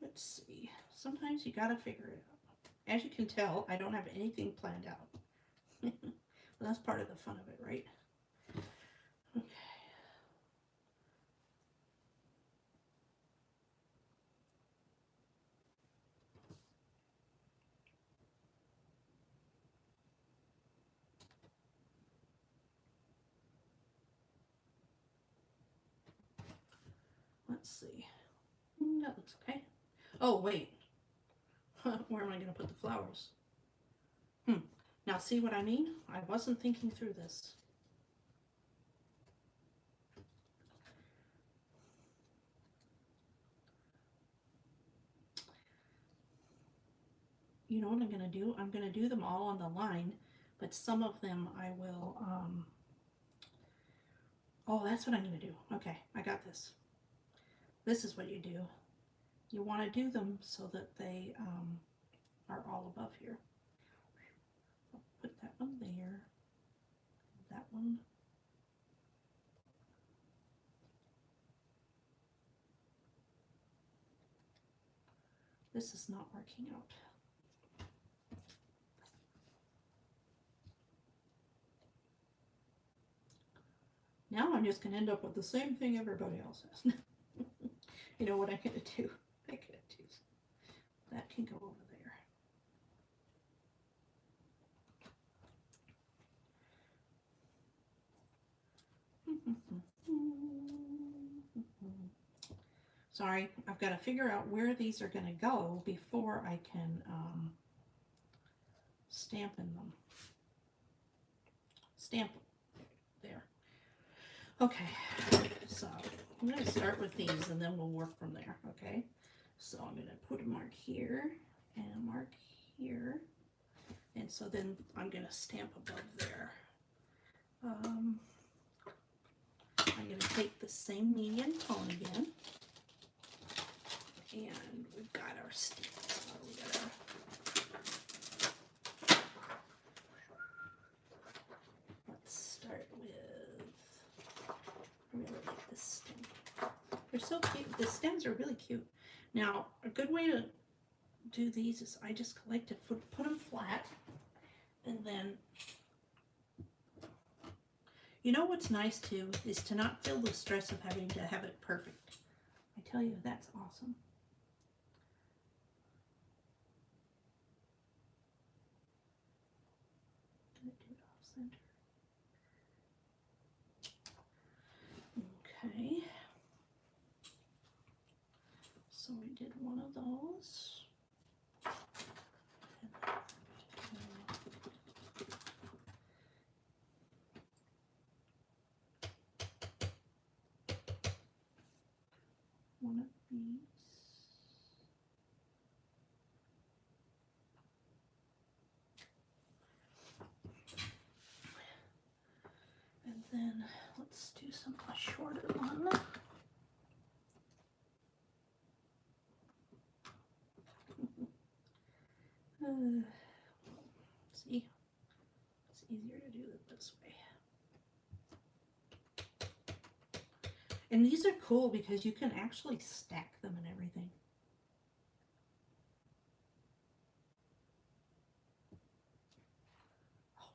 A: let's see. Sometimes you gotta figure it out. As you can tell, I don't have anything planned out. Well, that's part of the fun of it, right? Okay. Let's see. That looks okay. Oh, wait. Where am I going to put the flowers? Now, see what I mean? I wasn't thinking through this. You know what I'm going to do? I'm going to do them all on the line, but some of them I will, oh, that's what I'm going to do. Okay, I got this. This is what you do. You want to do them so that they are all above here. I'll put that one there, that one. This is not working out. Now I'm just going to end up with the same thing everybody else has. You know what I'm going to do? I'm going to do that can go over there. Sorry, I've got to figure out where these are going to go before I can stamp in them. Stamp there. Okay, so I'm going to start with these and then we'll work from there, okay? So I'm going to put a mark here and a mark here. And so then I'm going to stamp above there. I'm going to take the same medium tone again. And we've got our stamp. Let's start with, I really like this stem. They're so cute. The stems are really cute. Now, a good way to do these is I just like to put them flat. And then, you know what's nice too, is to not feel the stress of having to have it perfect. I tell you, that's awesome. Okay, so we did one of those. One of these. And then let's do a shorter one. See, it's easier to do it this way. And these are cool because you can actually stack them and everything. Oh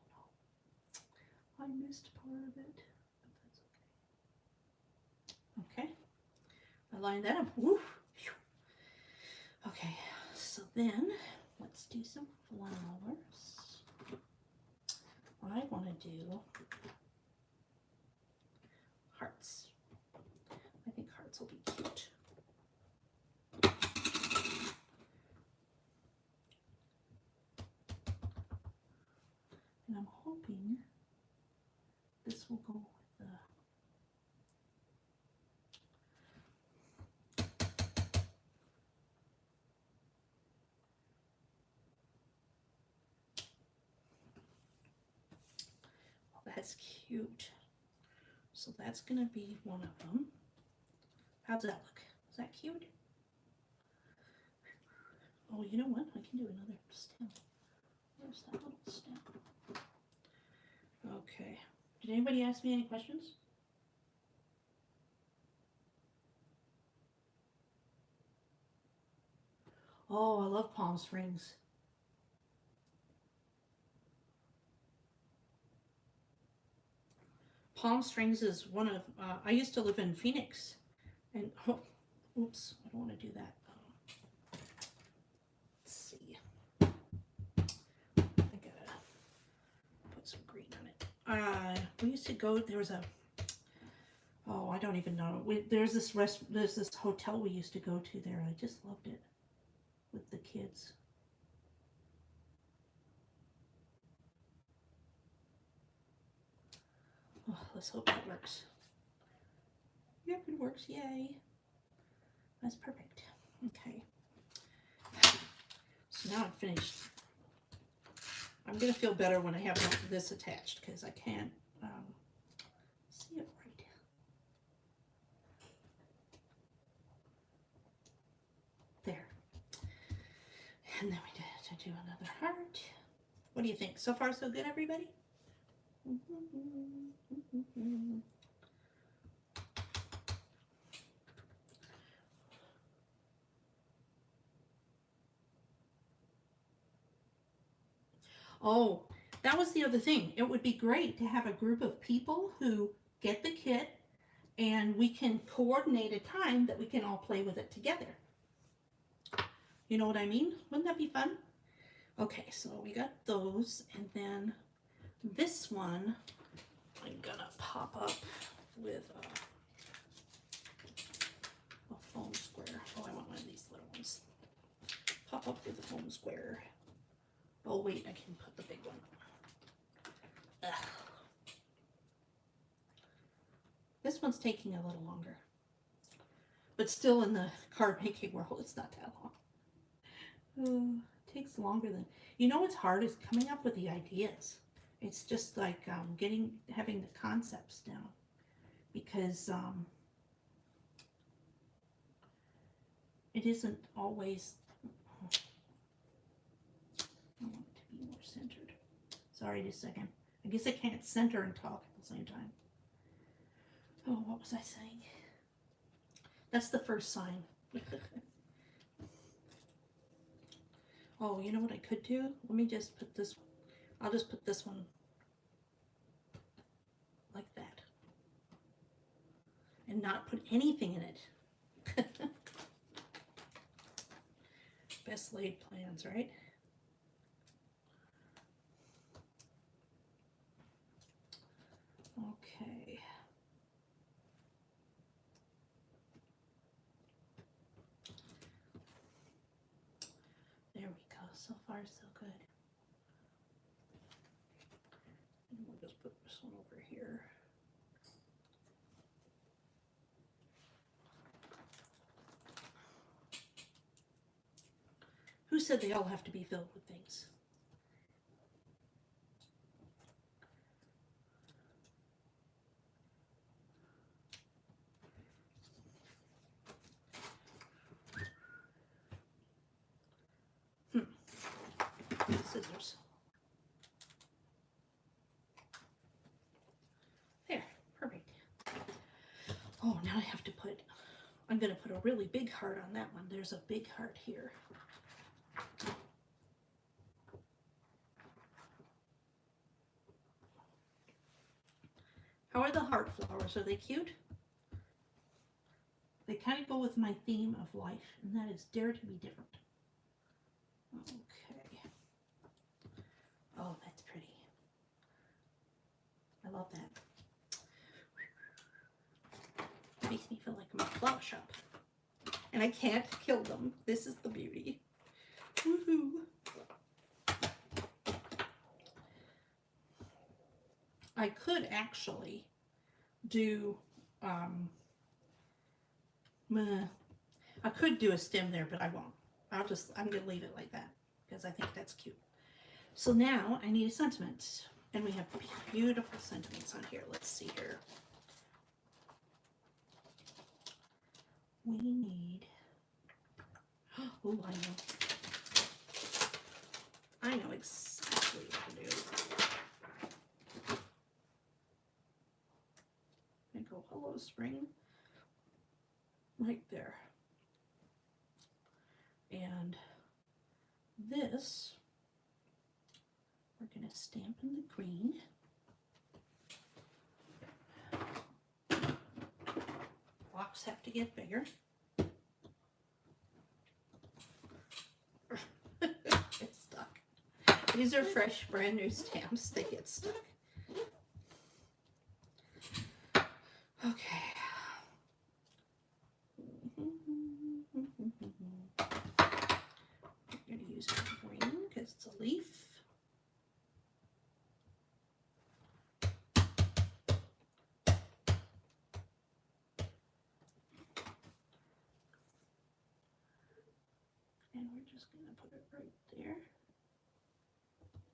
A: no, I missed part of it, but that's okay. Okay, I lined that up. Woo. Okay, so then let's do some flowers. I want to do hearts. I think hearts will be cute. I'm hoping this will go with the... Oh, that's cute. So that's going to be one of them. How's that look? Is that cute? Oh, you know what? I can do another stem. Where's that little stem? Okay. Did anybody ask me any questions? Oh, I love Palm Springs. Palm Springs is one of, I used to live in Phoenix. And, oh, oops, I don't want to do that. Let's see. I gotta put some green on it. We used to go, there was a, oh, I don't even know. There's this hotel we used to go to there. I just loved it with the kids. Oh, let's hope that works. Yep, it works. Yay. That's perfect. Okay. So now I'm finished. I'm going to feel better when I have this attached because I can't see it right. There. And then we did to do another heart. What do you think? So far so good, everybody? Oh, that was the other thing. It would be great to have a group of people who get the kit and we can coordinate a time that we can all play with it together. You know what I mean? Wouldn't that be fun? Okay, so we got those, and then this one I'm gonna pop up with a foam square. Oh, I want one of these little ones. Pop up with a foam square. Oh wait, I can put the big one. Ugh. This one's taking a little longer. But still in the card making world, it's not that long. It takes longer than... You know what's hard is coming up with the ideas. It's just like having the concepts down. Because it isn't always... I want it to be more centered. Sorry, just a second. I guess I can't center and talk at the same time. Oh, what was I saying? That's the first sign. Oh, you know what I could do? Let me just put this, I'll just put this one like that. And not put anything in it. Best laid plans, right? Okay. There we go. So far, so good. And we'll just put this one over here. Who said they all have to be filled with things? Scissors. There, perfect. Oh, now I have to put, I'm going to put a really big heart on that one. There's a big heart here. How are the heart flowers? Are they cute? They kind of go with my theme of life, and that is dare to be different. Okay. Oh, that's pretty. I love that. Makes me feel like I'm at a flower shop. And I can't kill them. This is the beauty. Woohoo! I could actually do, I could do a stem there, but I won't. I'm going to leave it like that because I think that's cute. So now I need a sentiment, and we have beautiful sentiments on here. Let's see here. We need, oh, I know exactly what to do. I go, hello, spring, right there. And this, we're going to stamp in the green. Blocks have to get bigger. It's stuck. These are fresh, brand new stamps. They get stuck. Okay. I'm going to use green because it's a leaf. And we're just going to put it right there.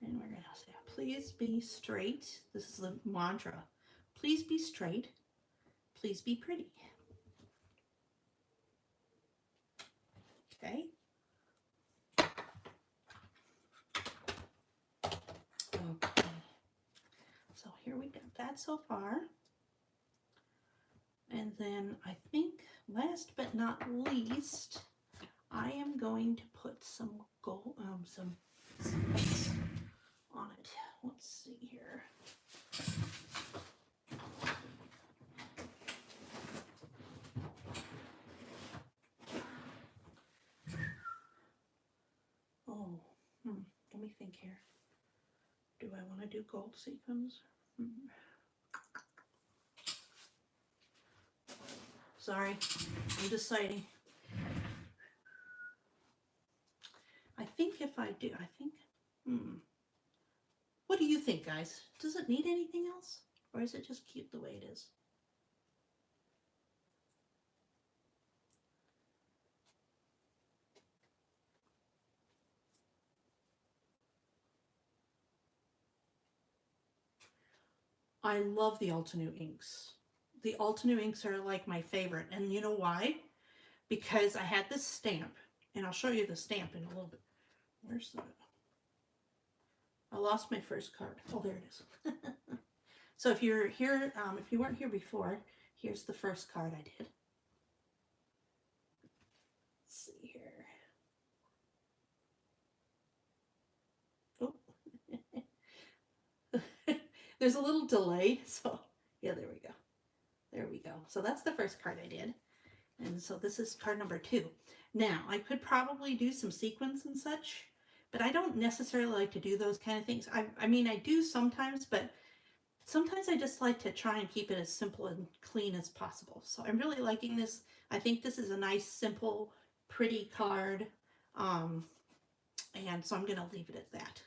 A: And we're going to say, please be straight. This is the mantra. Please be straight. Please be pretty. Okay. Okay. So here we got that so far. And then I think last but not least, I am going to put some gold, some spice on it. Let's see here. Oh, let me think here. Do I want to do gold sequins? Sorry, I'm deciding. I think if I do, what do you think, guys? Does it need anything else? Or is it just cute the way it is? I love the Altenew inks. The Altenew inks are like my favorite. And you know why? Because I had this stamp, and I'll show you the stamp in a little bit. Where's the... I lost my first card. Oh, there it is. So if you're here, if you weren't here before, here's the first card I did. Let's see here. Oh. There's a little delay, so yeah, there we go. There we go. So that's the first card I did. And so this is card number 2. Now, I could probably do some sequins and such, but I don't necessarily like to do those kind of things. I mean, I do sometimes, but sometimes I just like to try and keep it as simple and clean as possible. So I'm really liking this. I think this is a nice, simple, pretty card. And so I'm going to leave it at that.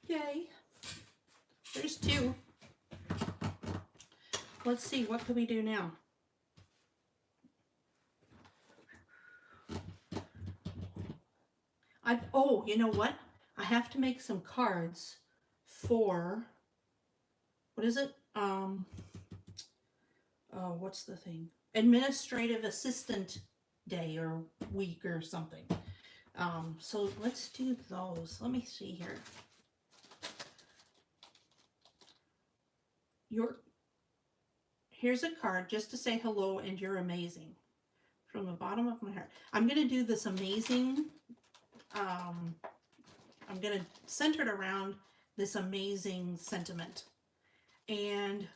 A: Yay. There's 2. Let's see, what can we do now? Oh, you know what? I have to make some cards for, what is it? What's the thing? Administrative Assistant Day or week or something. So let's do those. Let me see here. Here's a card just to say hello and you're amazing. From the bottom of my heart. I'm going to do this amazing, I'm going to center it around this amazing sentiment. And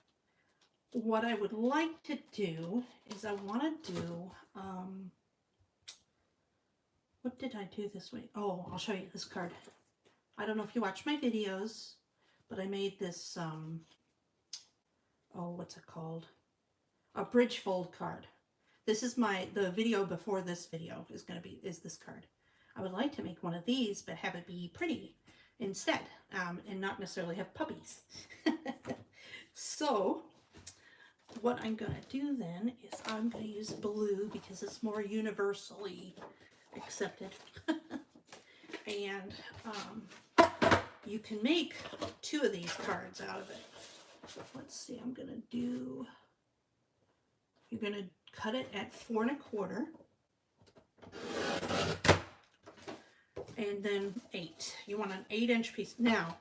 A: what I would like to do is I want to do, what did I do this week? Oh, I'll show you this card. I don't know if you watch my videos, but I made this, oh, what's it called? A bridge fold card. This is the video before this video is this card. I would like to make one of these, but have it be pretty. instead, and not necessarily have puppies. So what I'm going to do then is I'm going to use blue because it's more universally accepted. And you can make 2 of these cards out of it. Let's see, I'm going to do, you're going to cut it at 4 1/4. And then 8. You want an 8-inch piece. Now,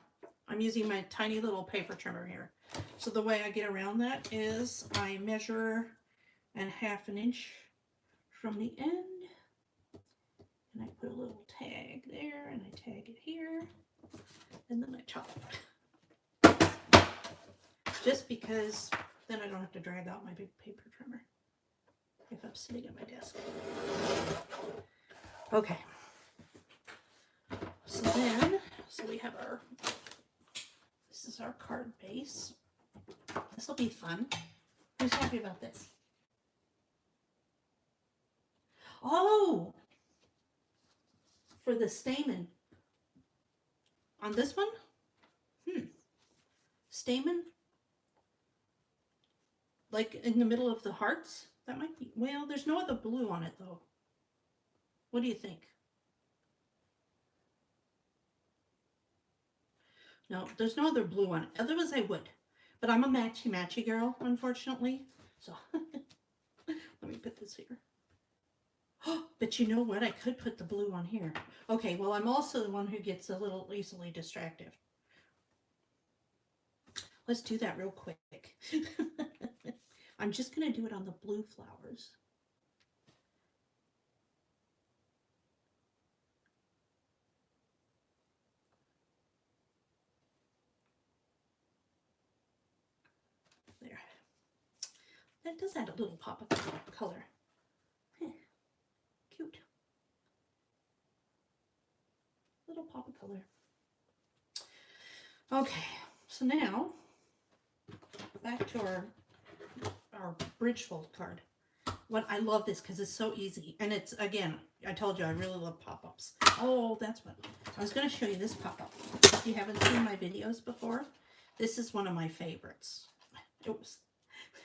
A: I'm using my tiny little paper trimmer here. So the way I get around that is I measure and 1/2 inch from the end. And I put a little tag there and I tag it here. And then I chop it. Just because then I don't have to drag out my big paper trimmer if I'm sitting at my desk. Okay. So we have our, this is our card base. This will be fun. Who's happy about this? Oh, for the stamen. On this one? Stamen? Like in the middle of the hearts? That might be, well, there's no other blue on it though. What do you think? No, there's no other blue on it. Otherwise I would. But I'm a matchy-matchy girl, unfortunately. So, let me put this here. Oh, but you know what? I could put the blue on here. Okay, well, I'm also the one who gets a little easily distracted. Let's do that real quick. I'm just going to do it on the blue flowers. There. That does add a little pop of color. Cute. Little pop of color. Okay, so now back to our bridge fold card. What I love this because it's so easy, and it's, again, I told you I really love pop-ups. Oh, that's what I was going to show you. This pop-up. If you haven't seen my videos before, this is one of my favorites.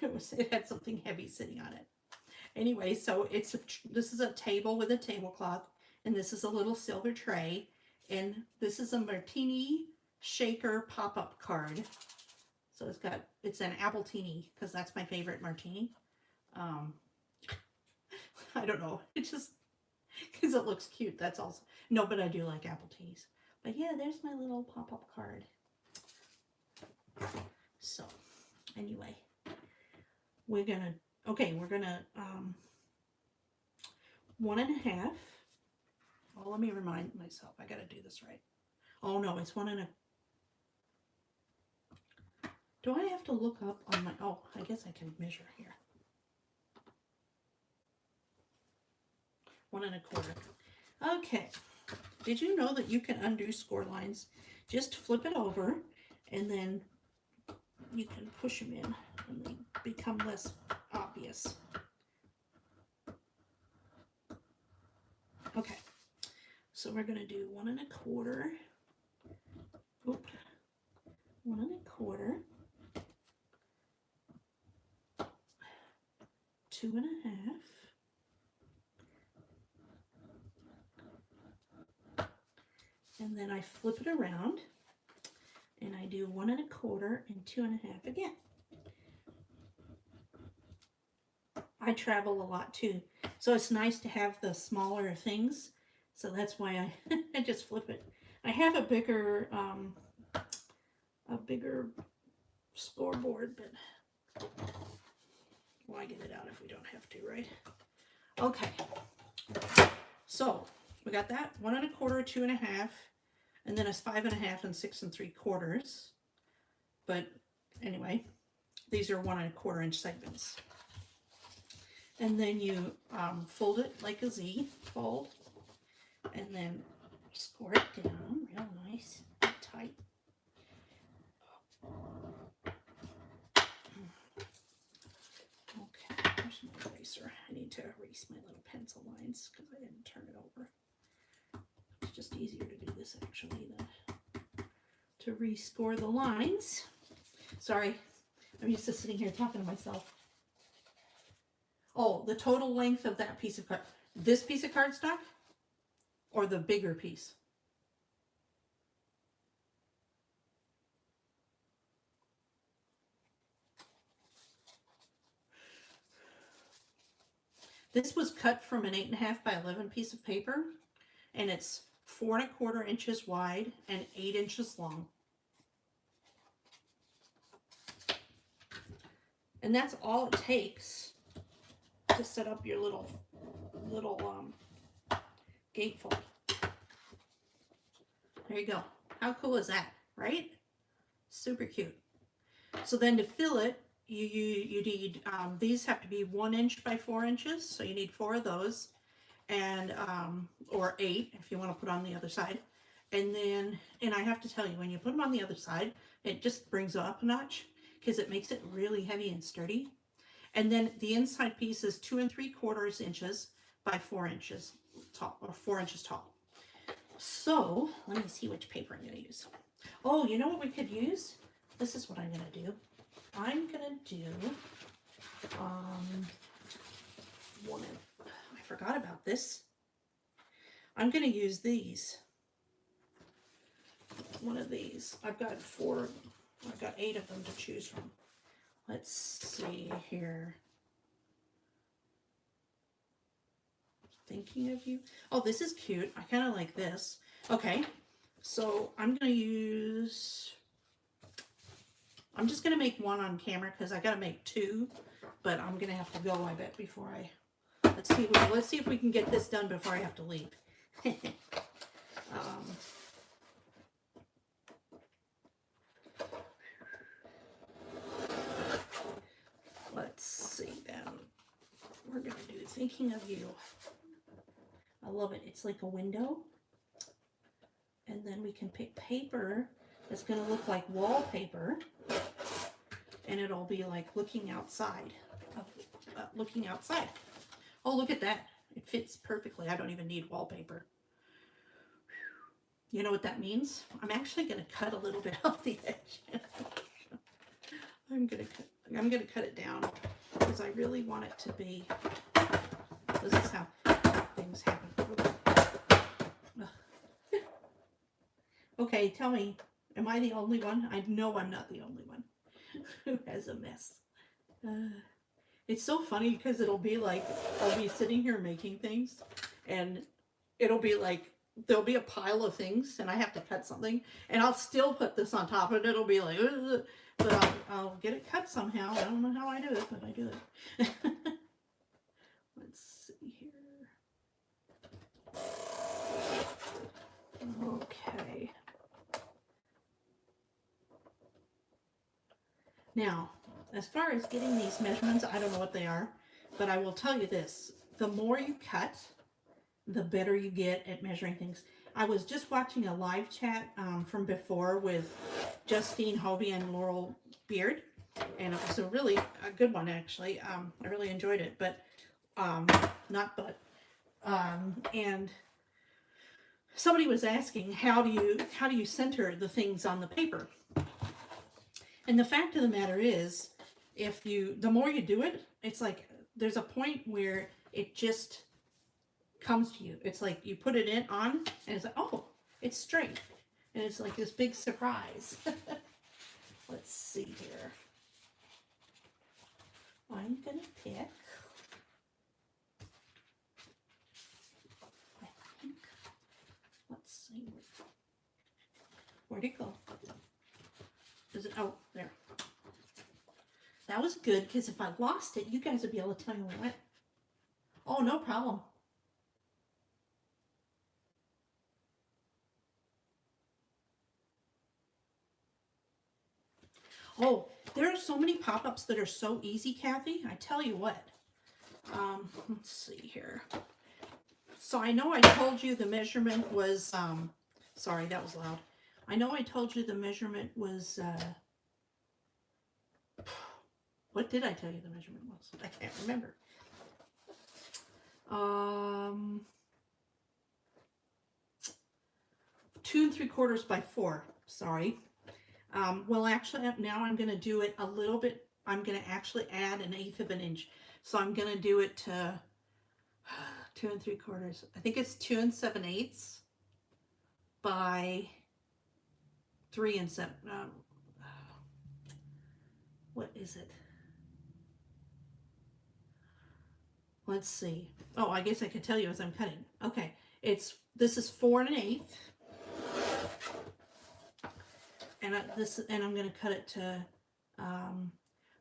A: It had something heavy sitting on it. Anyway, so this is a table with a tablecloth, and this is a little silver tray, and this is a martini shaker pop-up card. So it's an appletini because that's my favorite martini. I don't know, it just because it looks cute. That's also no, but I do like appletinis. But yeah, there's my little pop-up card. So anyway, we're gonna 1 1/2. Oh, let me remind myself. I gotta do this right. Oh no, it's 1 1/4. Do I have to look up on my, oh, I guess I can measure here. 1 1/4. Okay. Did you know that you can undo score lines? Just flip it over and then you can push them in and they become less obvious. Okay. So we're going to do 1 1/4. Oop. 1 1/4. 2 1/2. And then I flip it around and I do 1 1/4 and 2 1/2 again. I travel a lot too, so it's nice to have the smaller things. So that's why I just flip it. I have a bigger scoreboard, but why get it out if we don't have to, right? Okay. So we got that 1 1/4, 2 1/2, and then it's 5 1/2 and 6 3/4. But anyway, these are 1 1/4 inch segments. And then you fold it like a Z fold, and then score it down real nice and tight. Okay, there's my eraser. I need to erase my little pencil lines because I didn't turn it over. It's just easier to do this actually than to rescore the lines. Sorry, I'm used to sitting here talking to myself. Oh, the total length of that piece of card. This piece of cardstock or the bigger piece? This was cut from an 8.5 by 11 piece of paper, and it's 4¼ inches wide and 8 inches long. And that's all it takes to set up your little gatefold. There you go. How cool is that, right? Super cute. So then to fill it, you need, these have to be 1 inch by 4 inches. So you need 4 of those, and, or 8 if you want to put on the other side. And then, and I have to tell you, when you put them on the other side, it just brings it up a notch because it makes it really heavy and sturdy. And then the inside piece is 2 3/4 inches by 4 inches tall, or 4 inches tall. So let me see which paper I'm going to use. Oh, you know what we could use? This is what I'm going to do. I'm going to do, I forgot about this. I'm going to use these. One of these. I've got 8 of them to choose from. Let's see here. Thinking of you. Oh, this is cute. I kind of like this. Okay, so I'm going to use, I'm just going to make one on camera because I got to make 2, but I'm going to have to go, I bet, before I, let's see if we can get this done before I have to leave. Let's see then. We're going to do Thinking of You. I love it. It's like a window. And then we can pick paper that's going to look like wallpaper. And it'll be like looking outside. Looking outside. Oh, look at that. It fits perfectly. I don't even need wallpaper. You know what that means? I'm actually going to cut a little bit off the edge. I'm going to cut it down because I really want it to be, this is how things happen. Okay, tell me, am I the only one? I know I'm not the only one who has a mess. It's so funny because it'll be like, I'll be sitting here making things and it'll be like, there'll be a pile of things and I have to cut something and I'll still put this on top and it'll be like, ugh, but I'll get it cut somehow. I don't know how I do it, but I do it. Let's see here. Okay. Now, as far as getting these measurements, I don't know what they are, but I will tell you this. The more you cut, the better you get at measuring things. I was just watching a live chat from before with Justine Hovey and Laurel Beard, and it was a really good one, actually. I really enjoyed it, and somebody was asking, how do you center the things on the paper? And the fact of the matter is, the more you do it, it's like there's a point where it just comes to you. It's like you put it on and it's like, oh, it's straight. And it's like this big surprise. Let's see here. I'm going to pick, I think, let's see. Where'd it go? Is it, oh, there. That was good, because if I lost it, you guys would be able to tell me where it went. Oh, no problem. Oh, there are so many pop-ups that are so easy, Kathy. I tell you what. Let's see here. So I know I told you the measurement was, sorry, that was loud. I know I told you the measurement was, what did I tell you the measurement was? I can't remember. 2 3/4 by 4. Sorry. Well, actually, now I'm going to do it a little bit. I'm going to actually add 1/8 of an inch. So I'm going to do it to 2 3/4. I think it's 2 7/8 by 3 7. What is it? Let's see. Oh, I guess I could tell you as I'm cutting. Okay, this is 4 1/8, and I'm going to cut it to.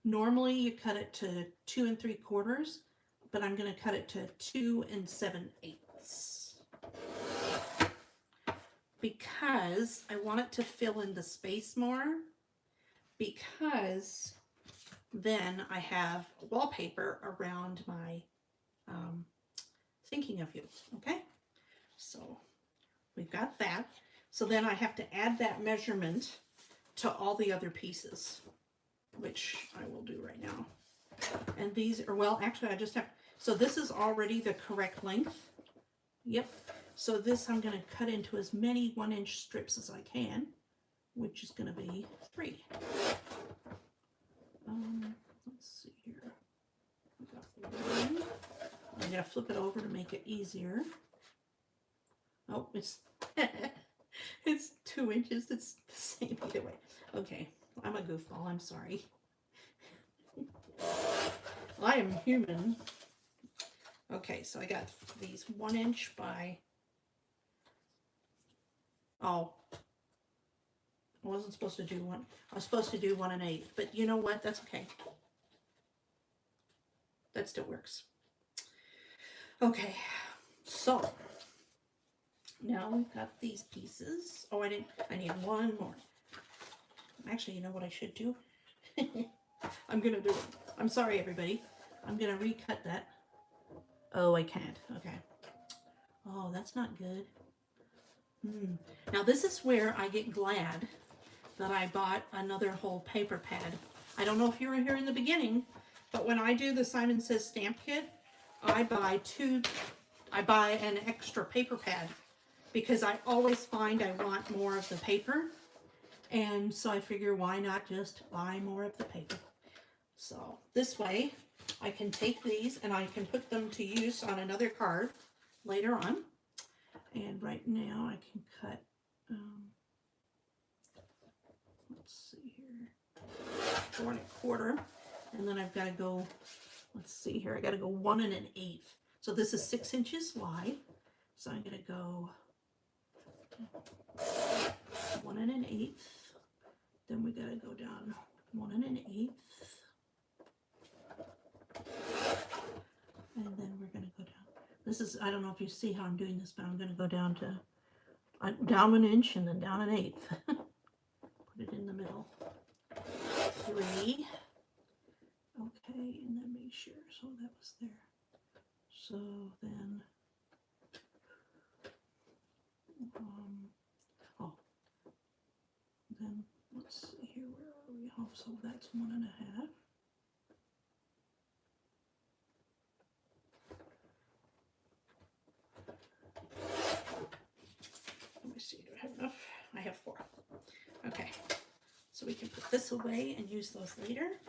A: Normally you cut it to 2 3/4, but I'm going to cut it to 2 7/8 because I want it to fill in the space more. Because then I have wallpaper around my thinking of you. Okay, so we've got that. So then I have to add that measurement to all the other pieces, which I will do right now. And these are, well, actually I just have, so this is already the correct length. Yep. So this I'm going to cut into as many 1-inch strips as I can, which is going to be 3. Let's see here. We got 1. I'm going to flip it over to make it easier. Oh, it's it's 2 inches. It's the same either way. Okay, I'm a goofball. I'm sorry. I am human. Okay, so I got these 1 inch by. Oh, I wasn't supposed to do one. I was supposed to do 1 1/8, but you know what? That's okay. That still works. Okay, so now we've got these pieces. Oh, I need one more. Actually, you know what I should do? I'm gonna do it. I'm sorry, everybody. I'm gonna recut that. Oh, I can't. Okay. Oh, that's not good. Now this is where I get glad that I bought another whole paper pad. I don't know if you were here in the beginning, but when I do the Simon Says stamp kit, I buy an extra paper pad because I always find I want more of the paper. And so I figure, why not just buy more of the paper? So this way I can take these and I can put them to use on another card later on. And right now I can cut, let's see here, 4 1/4. And then I've got to go, let's see here, I got to go 1 1/8. So this is 6 inches wide. So I'm going to go 1 1/8. Then we got to go down 1 1/8. And then we're going to go down. This is, I don't know if you see how I'm doing this, but I'm going to go down to, down 1 inch and then down 1/8. Put it in the middle. 3. Okay, and then make sure, so that was there. So then, then let's see here, where are we? Oh, so that's 1 1/2. Let me see, do I have enough? I have 4. Okay, so we can put this away and use those later.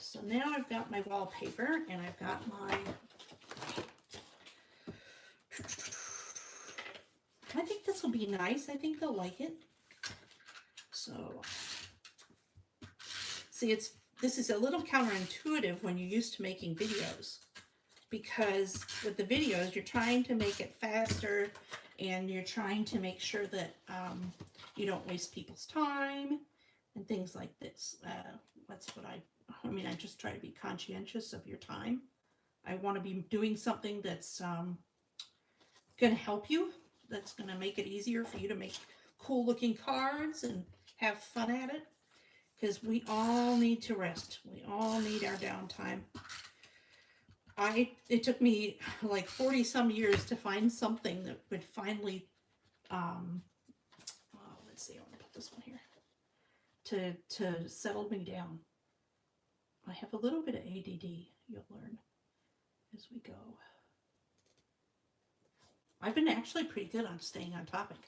A: So now I've got my wallpaper and I've got my, I think this will be nice. I think they'll like it. So, see, this is a little counterintuitive when you're used to making videos, because with the videos, you're trying to make it faster and you're trying to make sure that you don't waste people's time and things like this. That's what I mean, I just try to be conscientious of your time. I want to be doing something that's going to help you, that's going to make it easier for you to make cool looking cards and have fun at it, because we all need to rest. We all need our downtime. It took me like 40 some years to find something that would finally, let's see, I want to put this one here, to settle me down. I have a little bit of ADD, you'll learn as we go. I've been actually pretty good on staying on topic.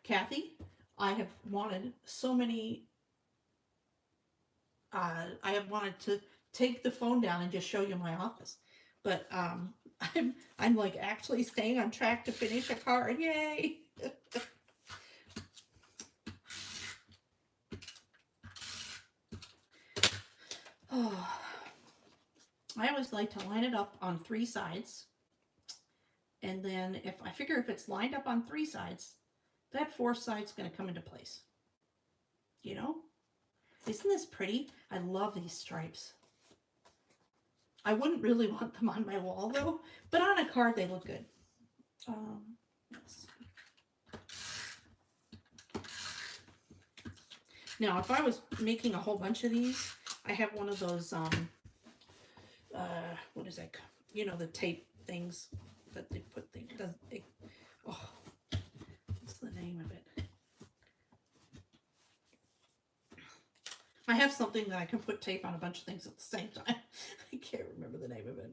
A: Kathy, I have wanted so many, I have wanted to take the phone down and just show you my office. But I'm like actually staying on track to finish a card. Yay! Oh, I always like to line it up on 3 sides. And then if I figure if it's lined up on 3 sides, that 4th side's going to come into place. You know? Isn't this pretty? I love these stripes. I wouldn't really want them on my wall though, but on a card they look good. Let's see. Now, if I was making a whole bunch of these, I have one of those, what is that? You know, the tape things that they put things, oh, what's the name of it? I have something that I can put tape on a bunch of things at the same time. I can't remember the name of it.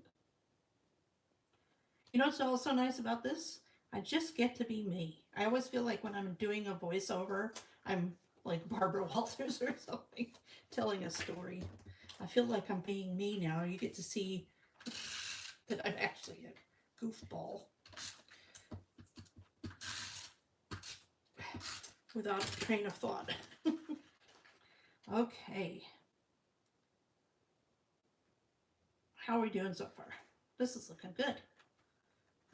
A: You know what's also nice about this? I just get to be me. I always feel like when I'm doing a voiceover, I'm like Barbara Walters or something, telling a story. I feel like I'm being me now. You get to see that I'm actually a goofball. Without a train of thought. Okay. How are we doing so far? This is looking good.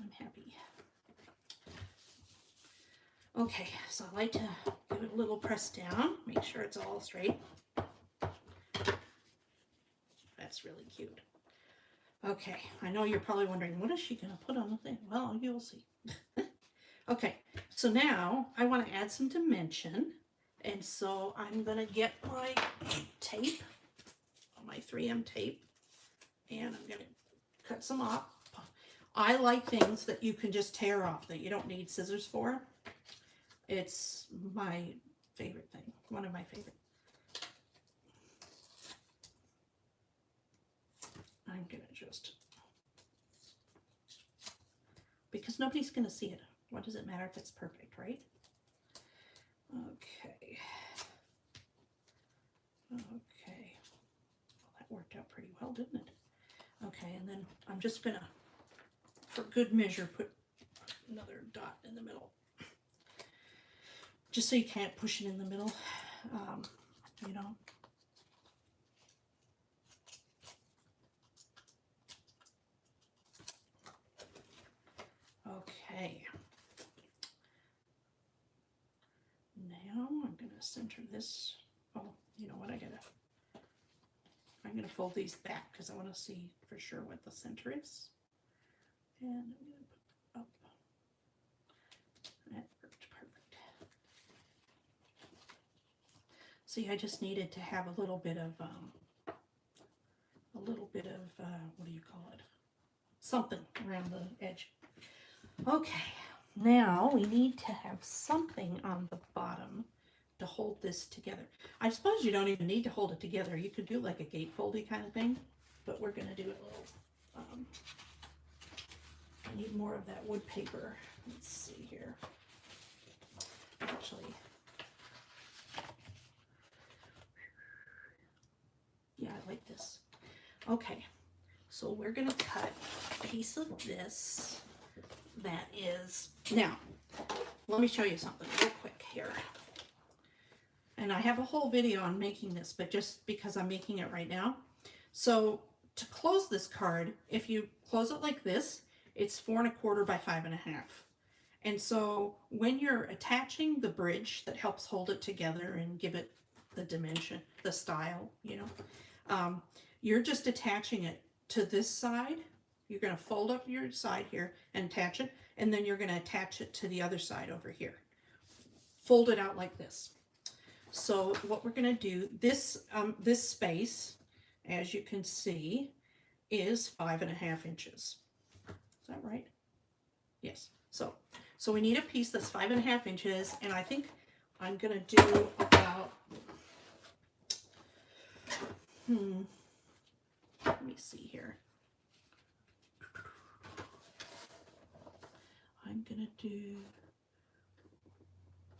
A: I'm happy. Okay, so I like to give it a little press down, make sure it's all straight. That's really cute. Okay, I know you're probably wondering, what is she going to put on the thing? Well, you'll see. Okay, so now I want to add some dimension. And so I'm going to get my tape, my 3M tape, and I'm going to cut some off. I like things that you can just tear off, that you don't need scissors for. It's my favorite thing, one of my favorite. I'm going to just, because nobody's going to see it. What does it matter if it's perfect, right? Okay. Okay. Well, that worked out pretty well, didn't it? Okay, and then I'm just gonna, for good measure, put another dot in the middle. Just so you can't push it in the middle, you know. Okay. Now I'm gonna center this. Oh, you know what? I'm gonna fold these back because I want to see for sure what the center is. And I'm gonna put up. That worked perfect. See, I just needed to have a little bit of what do you call it? Something around the edge. Okay, now we need to have something on the bottom to hold this together. I suppose you don't even need to hold it together. You could do like a gatefoldy kind of thing, but we're going to do it a little. I need more of that wood paper. Let's see here. Actually, yeah, I like this. Okay, so we're going to cut a piece of this that is, now, let me show you something real quick here. And I have a whole video on making this, but just because I'm making it right now. So to close this card, if you close it like this, it's 4 1/4 by 5 1/2. And so when you're attaching the bridge that helps hold it together and give it the dimension, the style, you know, you're just attaching it to this side. You're going to fold up your side here and attach it, and then you're going to attach it to the other side over here. Fold it out like this. So what we're going to do, this space, as you can see, is 5 1/2 inches. Is that right? Yes. So we need a piece that's 5 1/2 inches, and I think I'm going to do about, let me see here.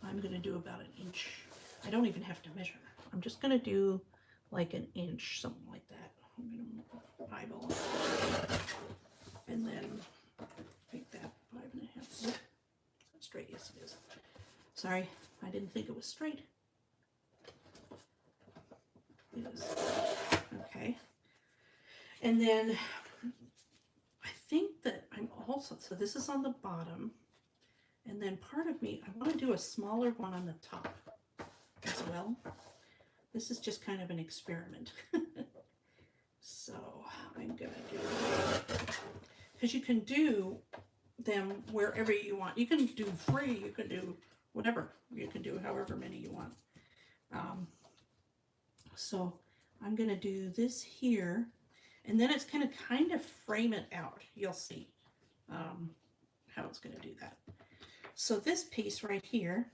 A: I'm going to do about an inch. I don't even have to measure. I'm just going to do like an inch, something like that. I'm going to eyeball it. And then make that 5.5. Is that straight? Yes, it is. Sorry, I didn't think it was straight. It is. Okay. And then I think that I'm also, so this is on the bottom. And then part of me, I want to do a smaller one on the top as well. This is just kind of an experiment. So I'm going to do, because you can do them wherever you want. You can do 3, you can do whatever. You can do however many you want. So I'm going to do this here, and then it's going to kind of frame it out. You'll see how it's going to do that. So this piece right here,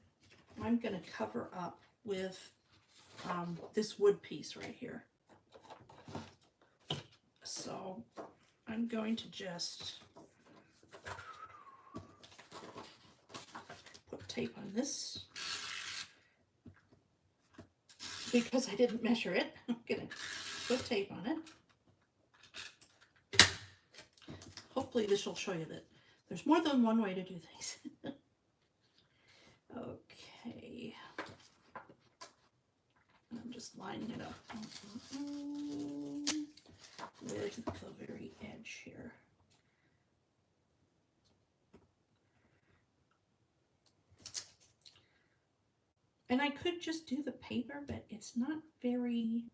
A: I'm going to cover up with this wood piece right here. So I'm going to just put tape on this. Because I didn't measure it, I'm going to put tape on it. Hopefully this will show you that there's more than one way to do things. Okay. I'm just lining it up with the very edge here. And I could just do the paper, but it's not very,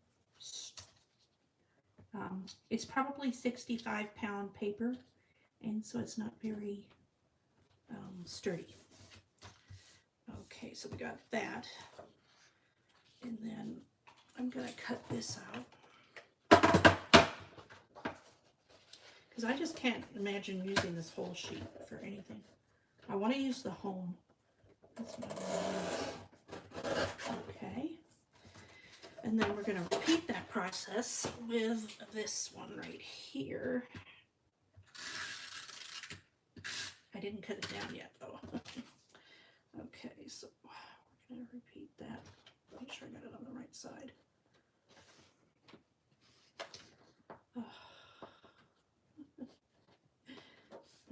A: it's probably 65-pound paper, and so it's not very sturdy. Okay, so we got that. And then I'm going to cut this out. Because I just can't imagine using this whole sheet for anything. I want to use the home. That's what I want to use. Okay, and then we're going to repeat that process with this one right here. I didn't cut it down yet though. Okay, so we're going to repeat that. Make sure I got it on the right side.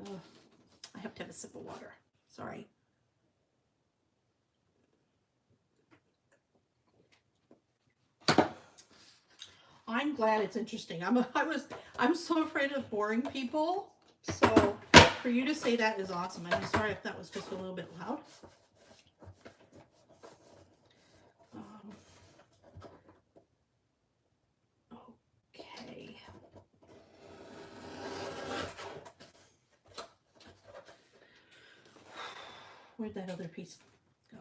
A: Oh, I have to have a sip of water. Sorry. I'm glad it's interesting. I'm so afraid of boring people. So for you to say that is awesome. I'm sorry if that was just a little bit loud. Okay. Where'd that other piece go?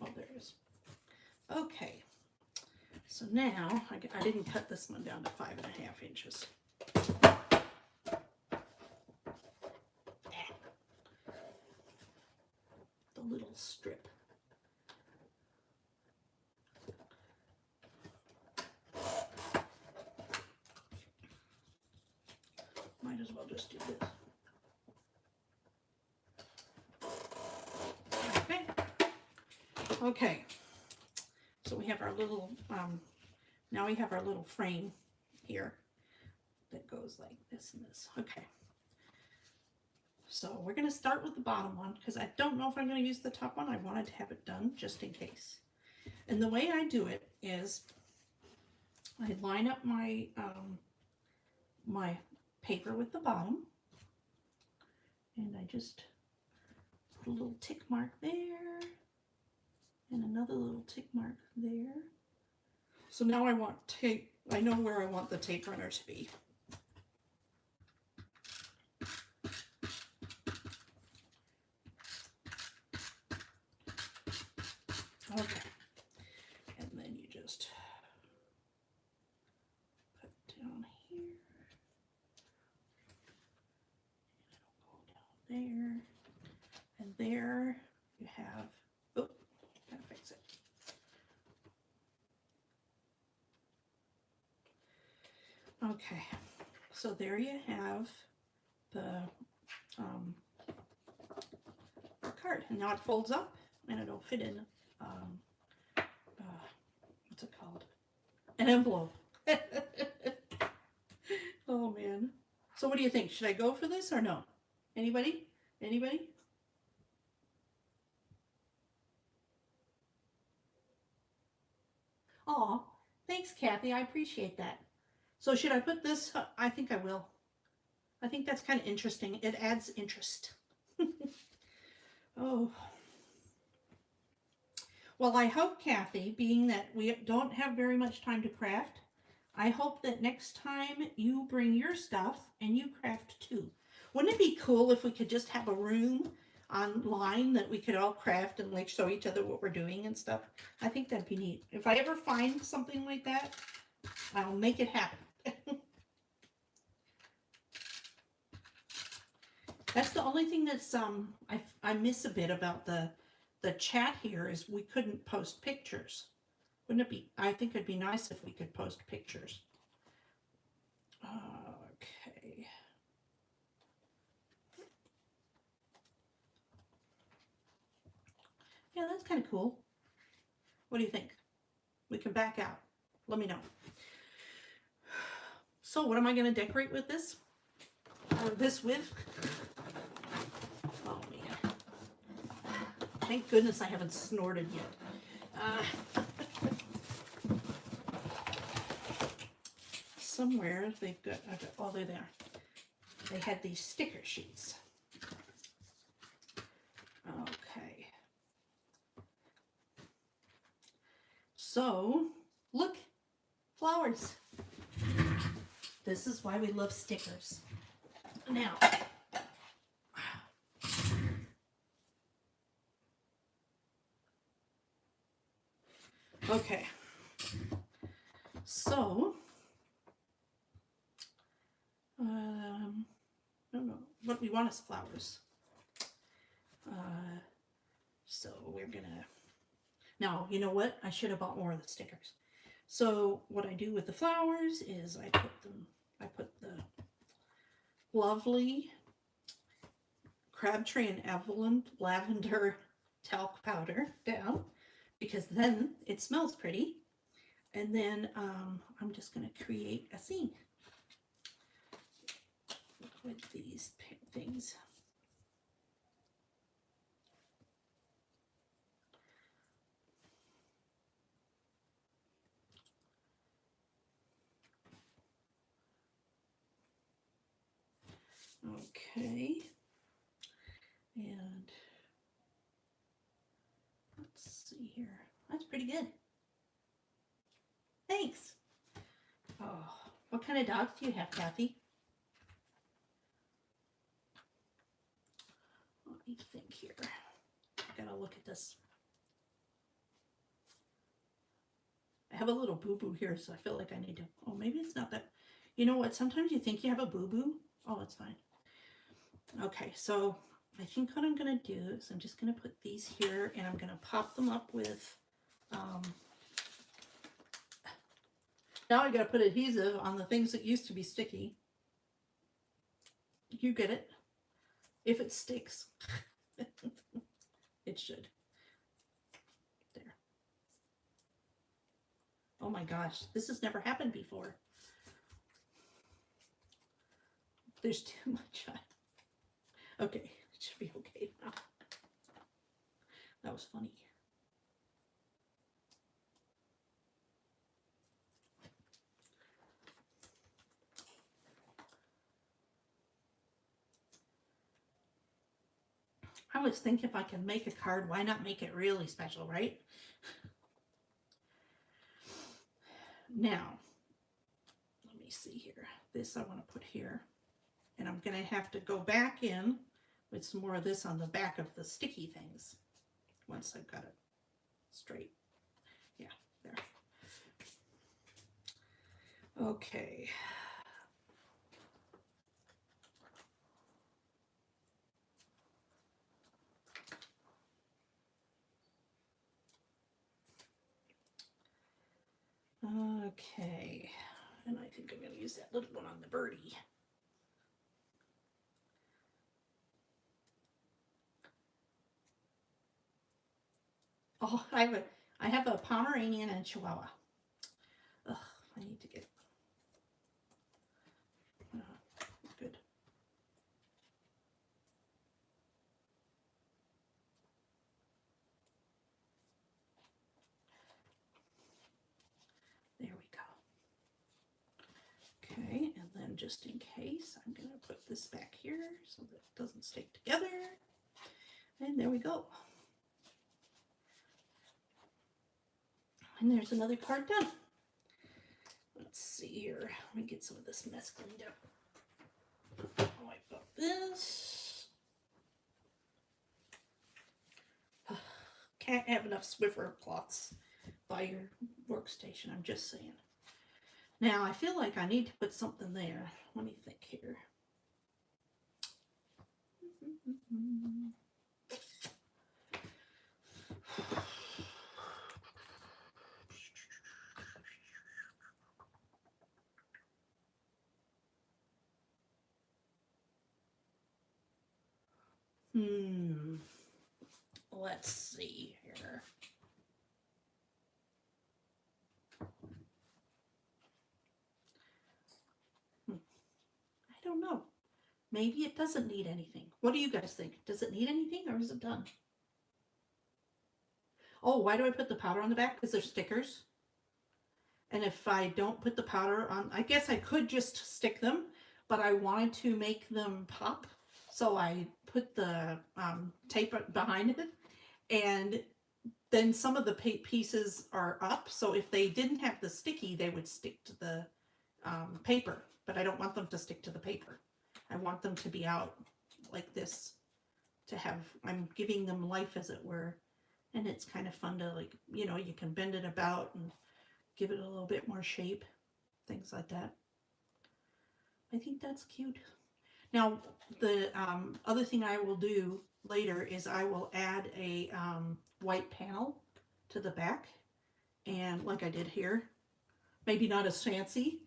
A: Oh, there it is. Okay. So now, I didn't cut this one down to 5.5 inches. The little strip. Might as well just do this. Okay. Okay. So we have our little, now we have our little frame here that goes like this and this. Okay. So we're going to start with the bottom one because I don't know if I'm going to use the top one. I wanted to have it done just in case. And the way I do it is I line up my, my paper with the bottom, and I just put a little tick mark there. And another little tick mark there. So now I want tape. I know where I want the tape runner to be. Okay. And then you just put down here. And it'll go down there. And there you have, oh, gotta fix it. Okay, so there you have the card. And now it folds up and it'll fit in, what's it called? An envelope. Oh man. So what do you think? Should I go for this or no? Anybody? Anybody? Oh, thanks, Kathy. I appreciate that. So should I put this? I think I will. I think that's kind of interesting. It adds interest. Oh. Well, I hope, Kathy, being that we don't have very much time to craft, I hope that next time you bring your stuff and you craft too. Wouldn't it be cool if we could just have a room online that we could all craft and like show each other what we're doing and stuff? I think that'd be neat. If I ever find something like that, I'll make it happen. That's the only thing that's I miss a bit about the chat here is we couldn't post pictures. Wouldn't it be? I think it'd be nice if we could post pictures. Okay. Yeah, that's kind of cool. What do you think? We can back out. Let me know. So what am I going to decorate with this? Or this with? Oh man. Thank goodness I haven't snorted yet. Somewhere they've got, oh, they're there. They had these sticker sheets. Okay. So, look, flowers. This is why we love stickers. Now, okay. So, I don't know what we want as flowers. So we're gonna, now, you know what? I should have bought more of the stickers. So what I do with the flowers is I put the lovely Crabtree and Evelyn lavender talc powder down because then it smells pretty. And then I'm just going to create a scene with these things. Okay. And let's see here. That's pretty good. Thanks. Oh, what kind of dogs do you have, Kathy? Let me think here. I gotta look at this. I have a little boo-boo here, so I feel like I need to, oh, maybe it's not that. You know what? Sometimes you think you have a boo-boo. Oh, it's fine. Okay, so I think what I'm gonna do is I'm just gonna put these here and I'm gonna pop them up with, now I gotta put adhesive on the things that used to be sticky. You get it? If it sticks. It should. There. Oh my gosh, this has never happened before. There's too much on. Okay, it should be okay now. That was funny. I always think if I can make a card, why not make it really special, right? Now, let me see here. This I want to put here. And I'm going to have to go back in with some more of this on the back of the sticky things once I've got it straight. Yeah, there. Okay. Okay. And I think I'm going to use that little one on the birdie. Oh, I have a Pomeranian and Chihuahua. Ugh, I need to get good. There we go. Okay, and then just in case, I'm going to put this back here so that it doesn't stick together. And there we go. And there's another card done. Let's see here. Let me get some of this mess cleaned up. Wipe up this. Can't have enough Swiffer cloths by your workstation, I'm just saying. Now, I feel like I need to put something there. Let me think here. Let's see here. I don't know. Maybe it doesn't need anything. What do you guys think? Does it need anything or is it done? Oh, why do I put the powder on the back? Because they're stickers. And if I don't put the powder on, I guess I could just stick them, but I wanted to make them pop. So I put the tape behind it, and then some of the pieces are up. So if they didn't have the sticky, they would stick to the paper, but I don't want them to stick to the paper. I want them to be out like this to have, I'm giving them life as it were. And it's kind of fun to, like, you know, you can bend it about and give it a little bit more shape, things like that. I think that's cute. Now, the other thing I will do later is I will add a white panel to the back, and like I did here, maybe not as fancy,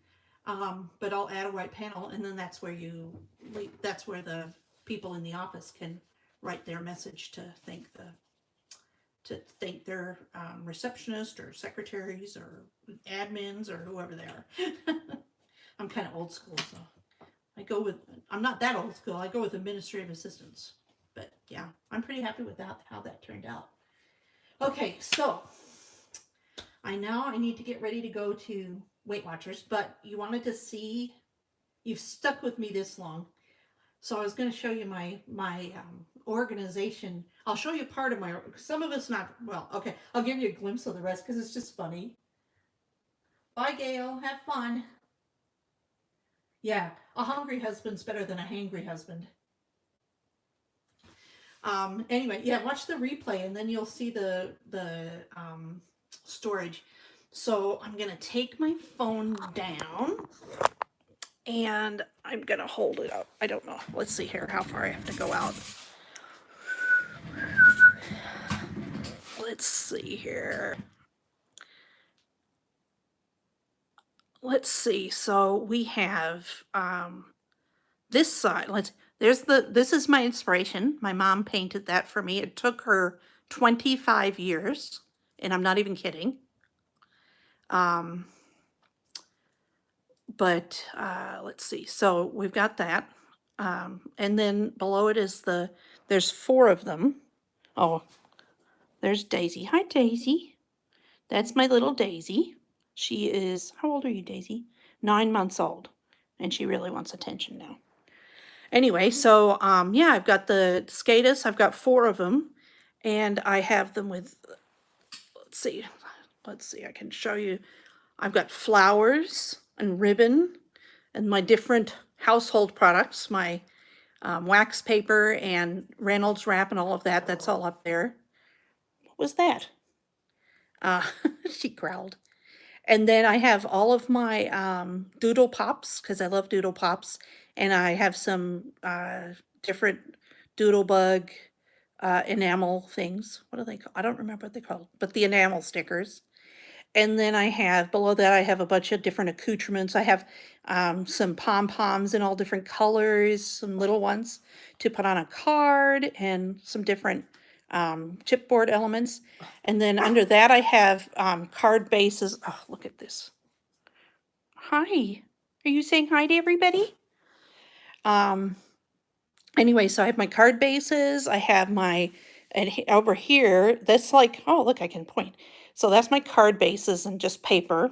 A: but I'll add a white panel, and then that's where the people in the office can write their message to thank their receptionist or secretaries or admins or whoever they are. I'm kind of old school, so I'm not that old school. I go with administrative assistants. But yeah, I'm pretty happy with that, how that turned out. Okay, so I need to get ready to go to Weight Watchers, but you wanted to see, you've stuck with me this long. So I was going to show you my organization. I'll show you part of my, some of it's not, well, okay, I'll give you a glimpse of the rest because it's just funny. Bye, Gail. Have fun. Yeah, a hungry husband's better than a hangry husband. Anyway, yeah, watch the replay and then you'll see the storage. So I'm going to take my phone down and I'm going to hold it up. I don't know. Let's see here how far I have to go out. Let's see here. Let's see. So we have this side. This is my inspiration. My mom painted that for me. It took her 25 years, and I'm not even kidding. But let's see. So we've got that. And then below it is there's 4 of them. Oh, there's Daisy. Hi, Daisy. That's my little Daisy. She is, how old are you, Daisy? 9 months old. And she really wants attention now. Anyway, so yeah, I've got the Skatus. I've got 4 of them. And I have them with, let's see, I can show you. I've got flowers and ribbon and my different household products, my wax paper and Reynolds wrap and all of that. That's all up there. What was that? She growled. And then I have all of my Doodle Pops, because I love Doodle Pops. And I have some different Doodlebug enamel things. What are they called? I don't remember what they're called, but the enamel stickers. And then I have, below that, I have a bunch of different accoutrements. I have some pom-poms in all different colors, some little ones to put on a card, and some different chipboard elements. And then under that I have card bases. Oh, look at this. Hi. Are you saying hi to everybody? Anyway, so I have my card bases. I have my, and over here, that's like, oh, look, I can point. So that's my card bases and just paper.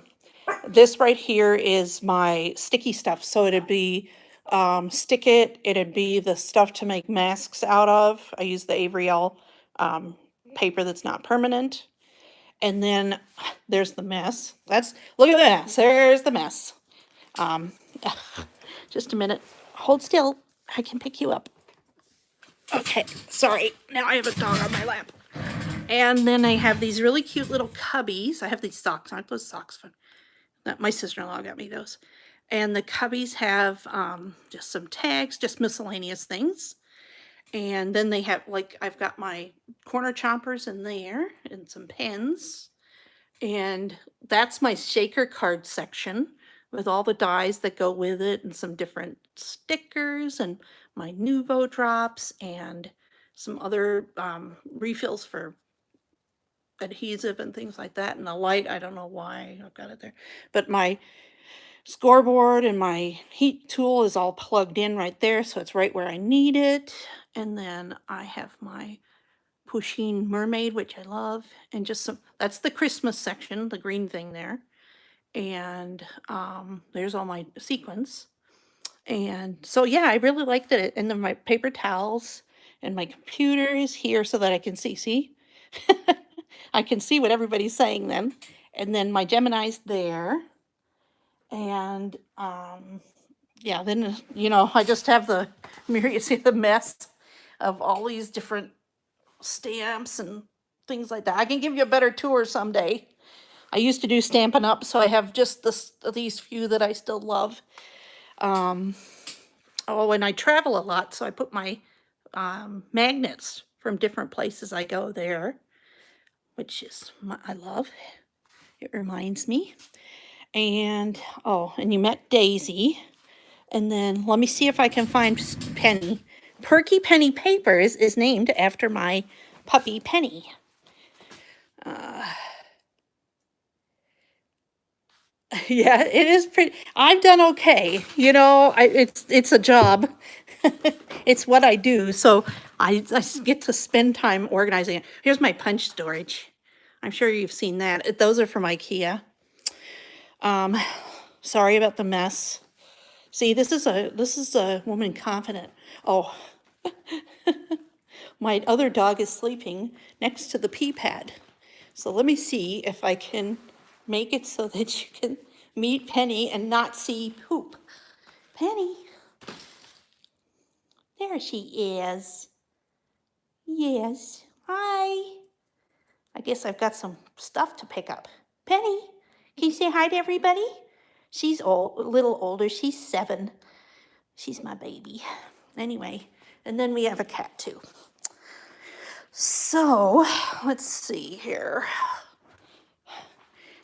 A: This right here is my sticky stuff. So it'd be Stick It. It'd be the stuff to make masks out of. I use the Avriel paper that's not permanent. And then there's the mess. Look at the mess. There's the mess. Just a minute. Hold still. I can pick you up. Okay, sorry. Now I have a dog on my lap. And then I have these really cute little cubbies. I have these socks. I put socks on. My sister-in-law got me those. And the cubbies have just some tags, just miscellaneous things. And then they have, like, I've got my corner chompers in there and some pens. And that's my shaker card section with all the dies that go with it and some different stickers and my Nuvo drops and some other refills for adhesive and things like that. And the light, I don't know why I've got it there. But my scoreboard and my heat tool is all plugged in right there, so it's right where I need it. And then I have my Pusheen mermaid, which I love, and just some, that's the Christmas section, the green thing there. And there's all my sequins. And so, yeah, I really liked it. And then my paper towels and my computer is here so that I can see, I can see what everybody's saying then. And then my Gemini's there. And yeah, then, you know, I just have the mirror, you see the mess of all these different stamps and things like that. I can give you a better tour someday. I used to do Stampin' Up, so I have just these few that I still love. Oh, and I travel a lot, so I put my magnets from different places I go there, which is I love. It reminds me. And, oh, and you met Daisy. And then let me see if I can find Penny. Perky Penny Papers is named after my puppy Penny. Yeah, it is pretty. I've done okay. You know, it's a job. It's what I do. So I get to spend time organizing it. Here's my punch storage. I'm sure you've seen that. Those are from IKEA. Sorry about the mess. See, this is a woman confident. Oh, my other dog is sleeping next to the pee pad. So let me see if I can make it so that you can meet Penny and not see poop. Penny. There she is. Yes. Hi. I guess I've got some stuff to pick up. Penny, can you say hi to everybody? She's a little older. She's 7. She's my baby. Anyway, and then we have a cat too. So, let's see here.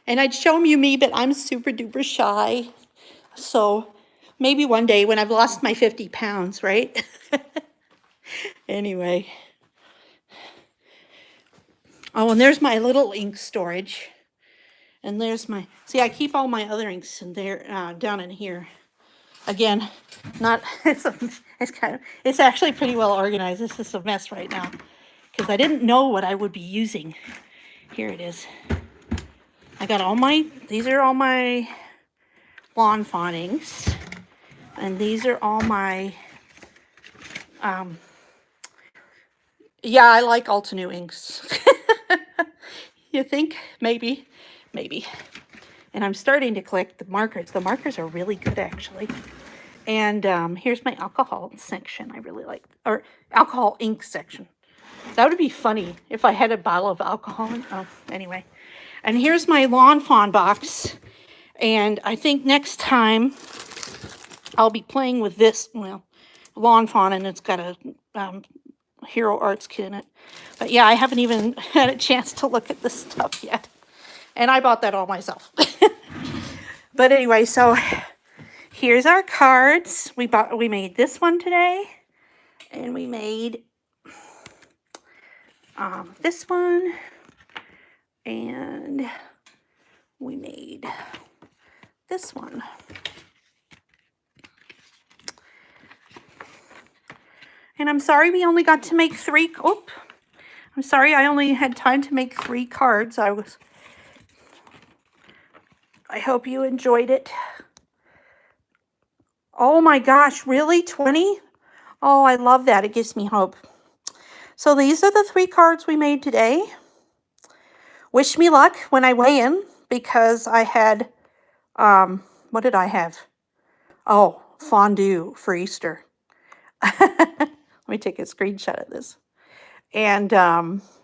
A: And I'd show you me, but I'm super duper shy. So maybe one day when I've lost my 50 pounds, right? Anyway. Oh, and there's my little ink storage. And there's my, see, I keep all my other inks in there, down in here. Again, not, it's actually pretty well organized. This is a mess right now because I didn't know what I would be using. Here it is. I got these are all my Lawn Fawn inks. And these are all my, yeah, I like Altenew inks. You think? Maybe. And I'm starting to collect the markers. The markers are really good, actually. And here's my alcohol section. I really like, or alcohol ink section. That would be funny if I had a bottle of alcohol. Oh, anyway. And here's my Lawn Fawn box. And I think next time I'll be playing with this, well, Lawn Fawn, and it's got a Hero Arts kit in it. But yeah, I haven't even had a chance to look at this stuff yet. And I bought that all myself. But anyway, so here's our cards. We made this one today. And we made this one, and we made this one. And I'm sorry we only got to make 3. I'm sorry I only had time to make 3 cards. I hope you enjoyed it. Oh my gosh, really? 20? Oh, I love that. It gives me hope. So these are the 3 cards we made today. Wish me luck when I weigh in, because I had, what did I have? Oh, fondue for Easter. Let me take a screenshot of this. And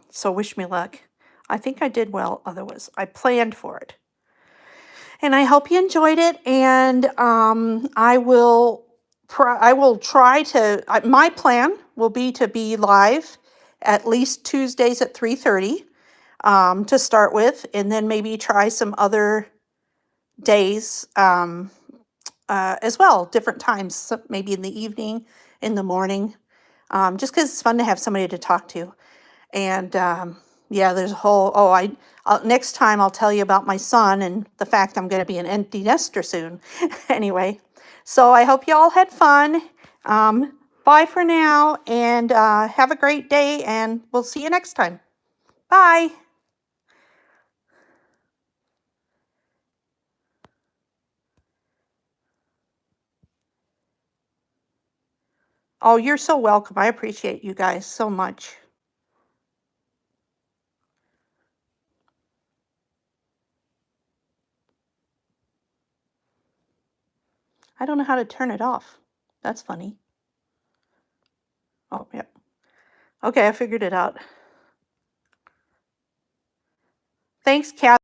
A: so wish me luck. I think I did well otherwise. I planned for it. And I hope you enjoyed it. And I will try to, my plan will be to be live at least Tuesdays at 3:30 to start with, and then maybe try some other days as well, different times, so maybe in the evening, in the morning, just because it's fun to have somebody to talk to. And yeah, there's a whole, next time I'll tell you about my son and the fact I'm going to be an empty nester soon. Anyway, so I hope you all had fun. Bye for now, and have a great day, and we'll see you next time. Bye. Oh, you're so welcome. I appreciate you guys so much. I don't know how to turn it off. That's funny. Oh, yep. Okay, I figured it out. Thanks, Kath.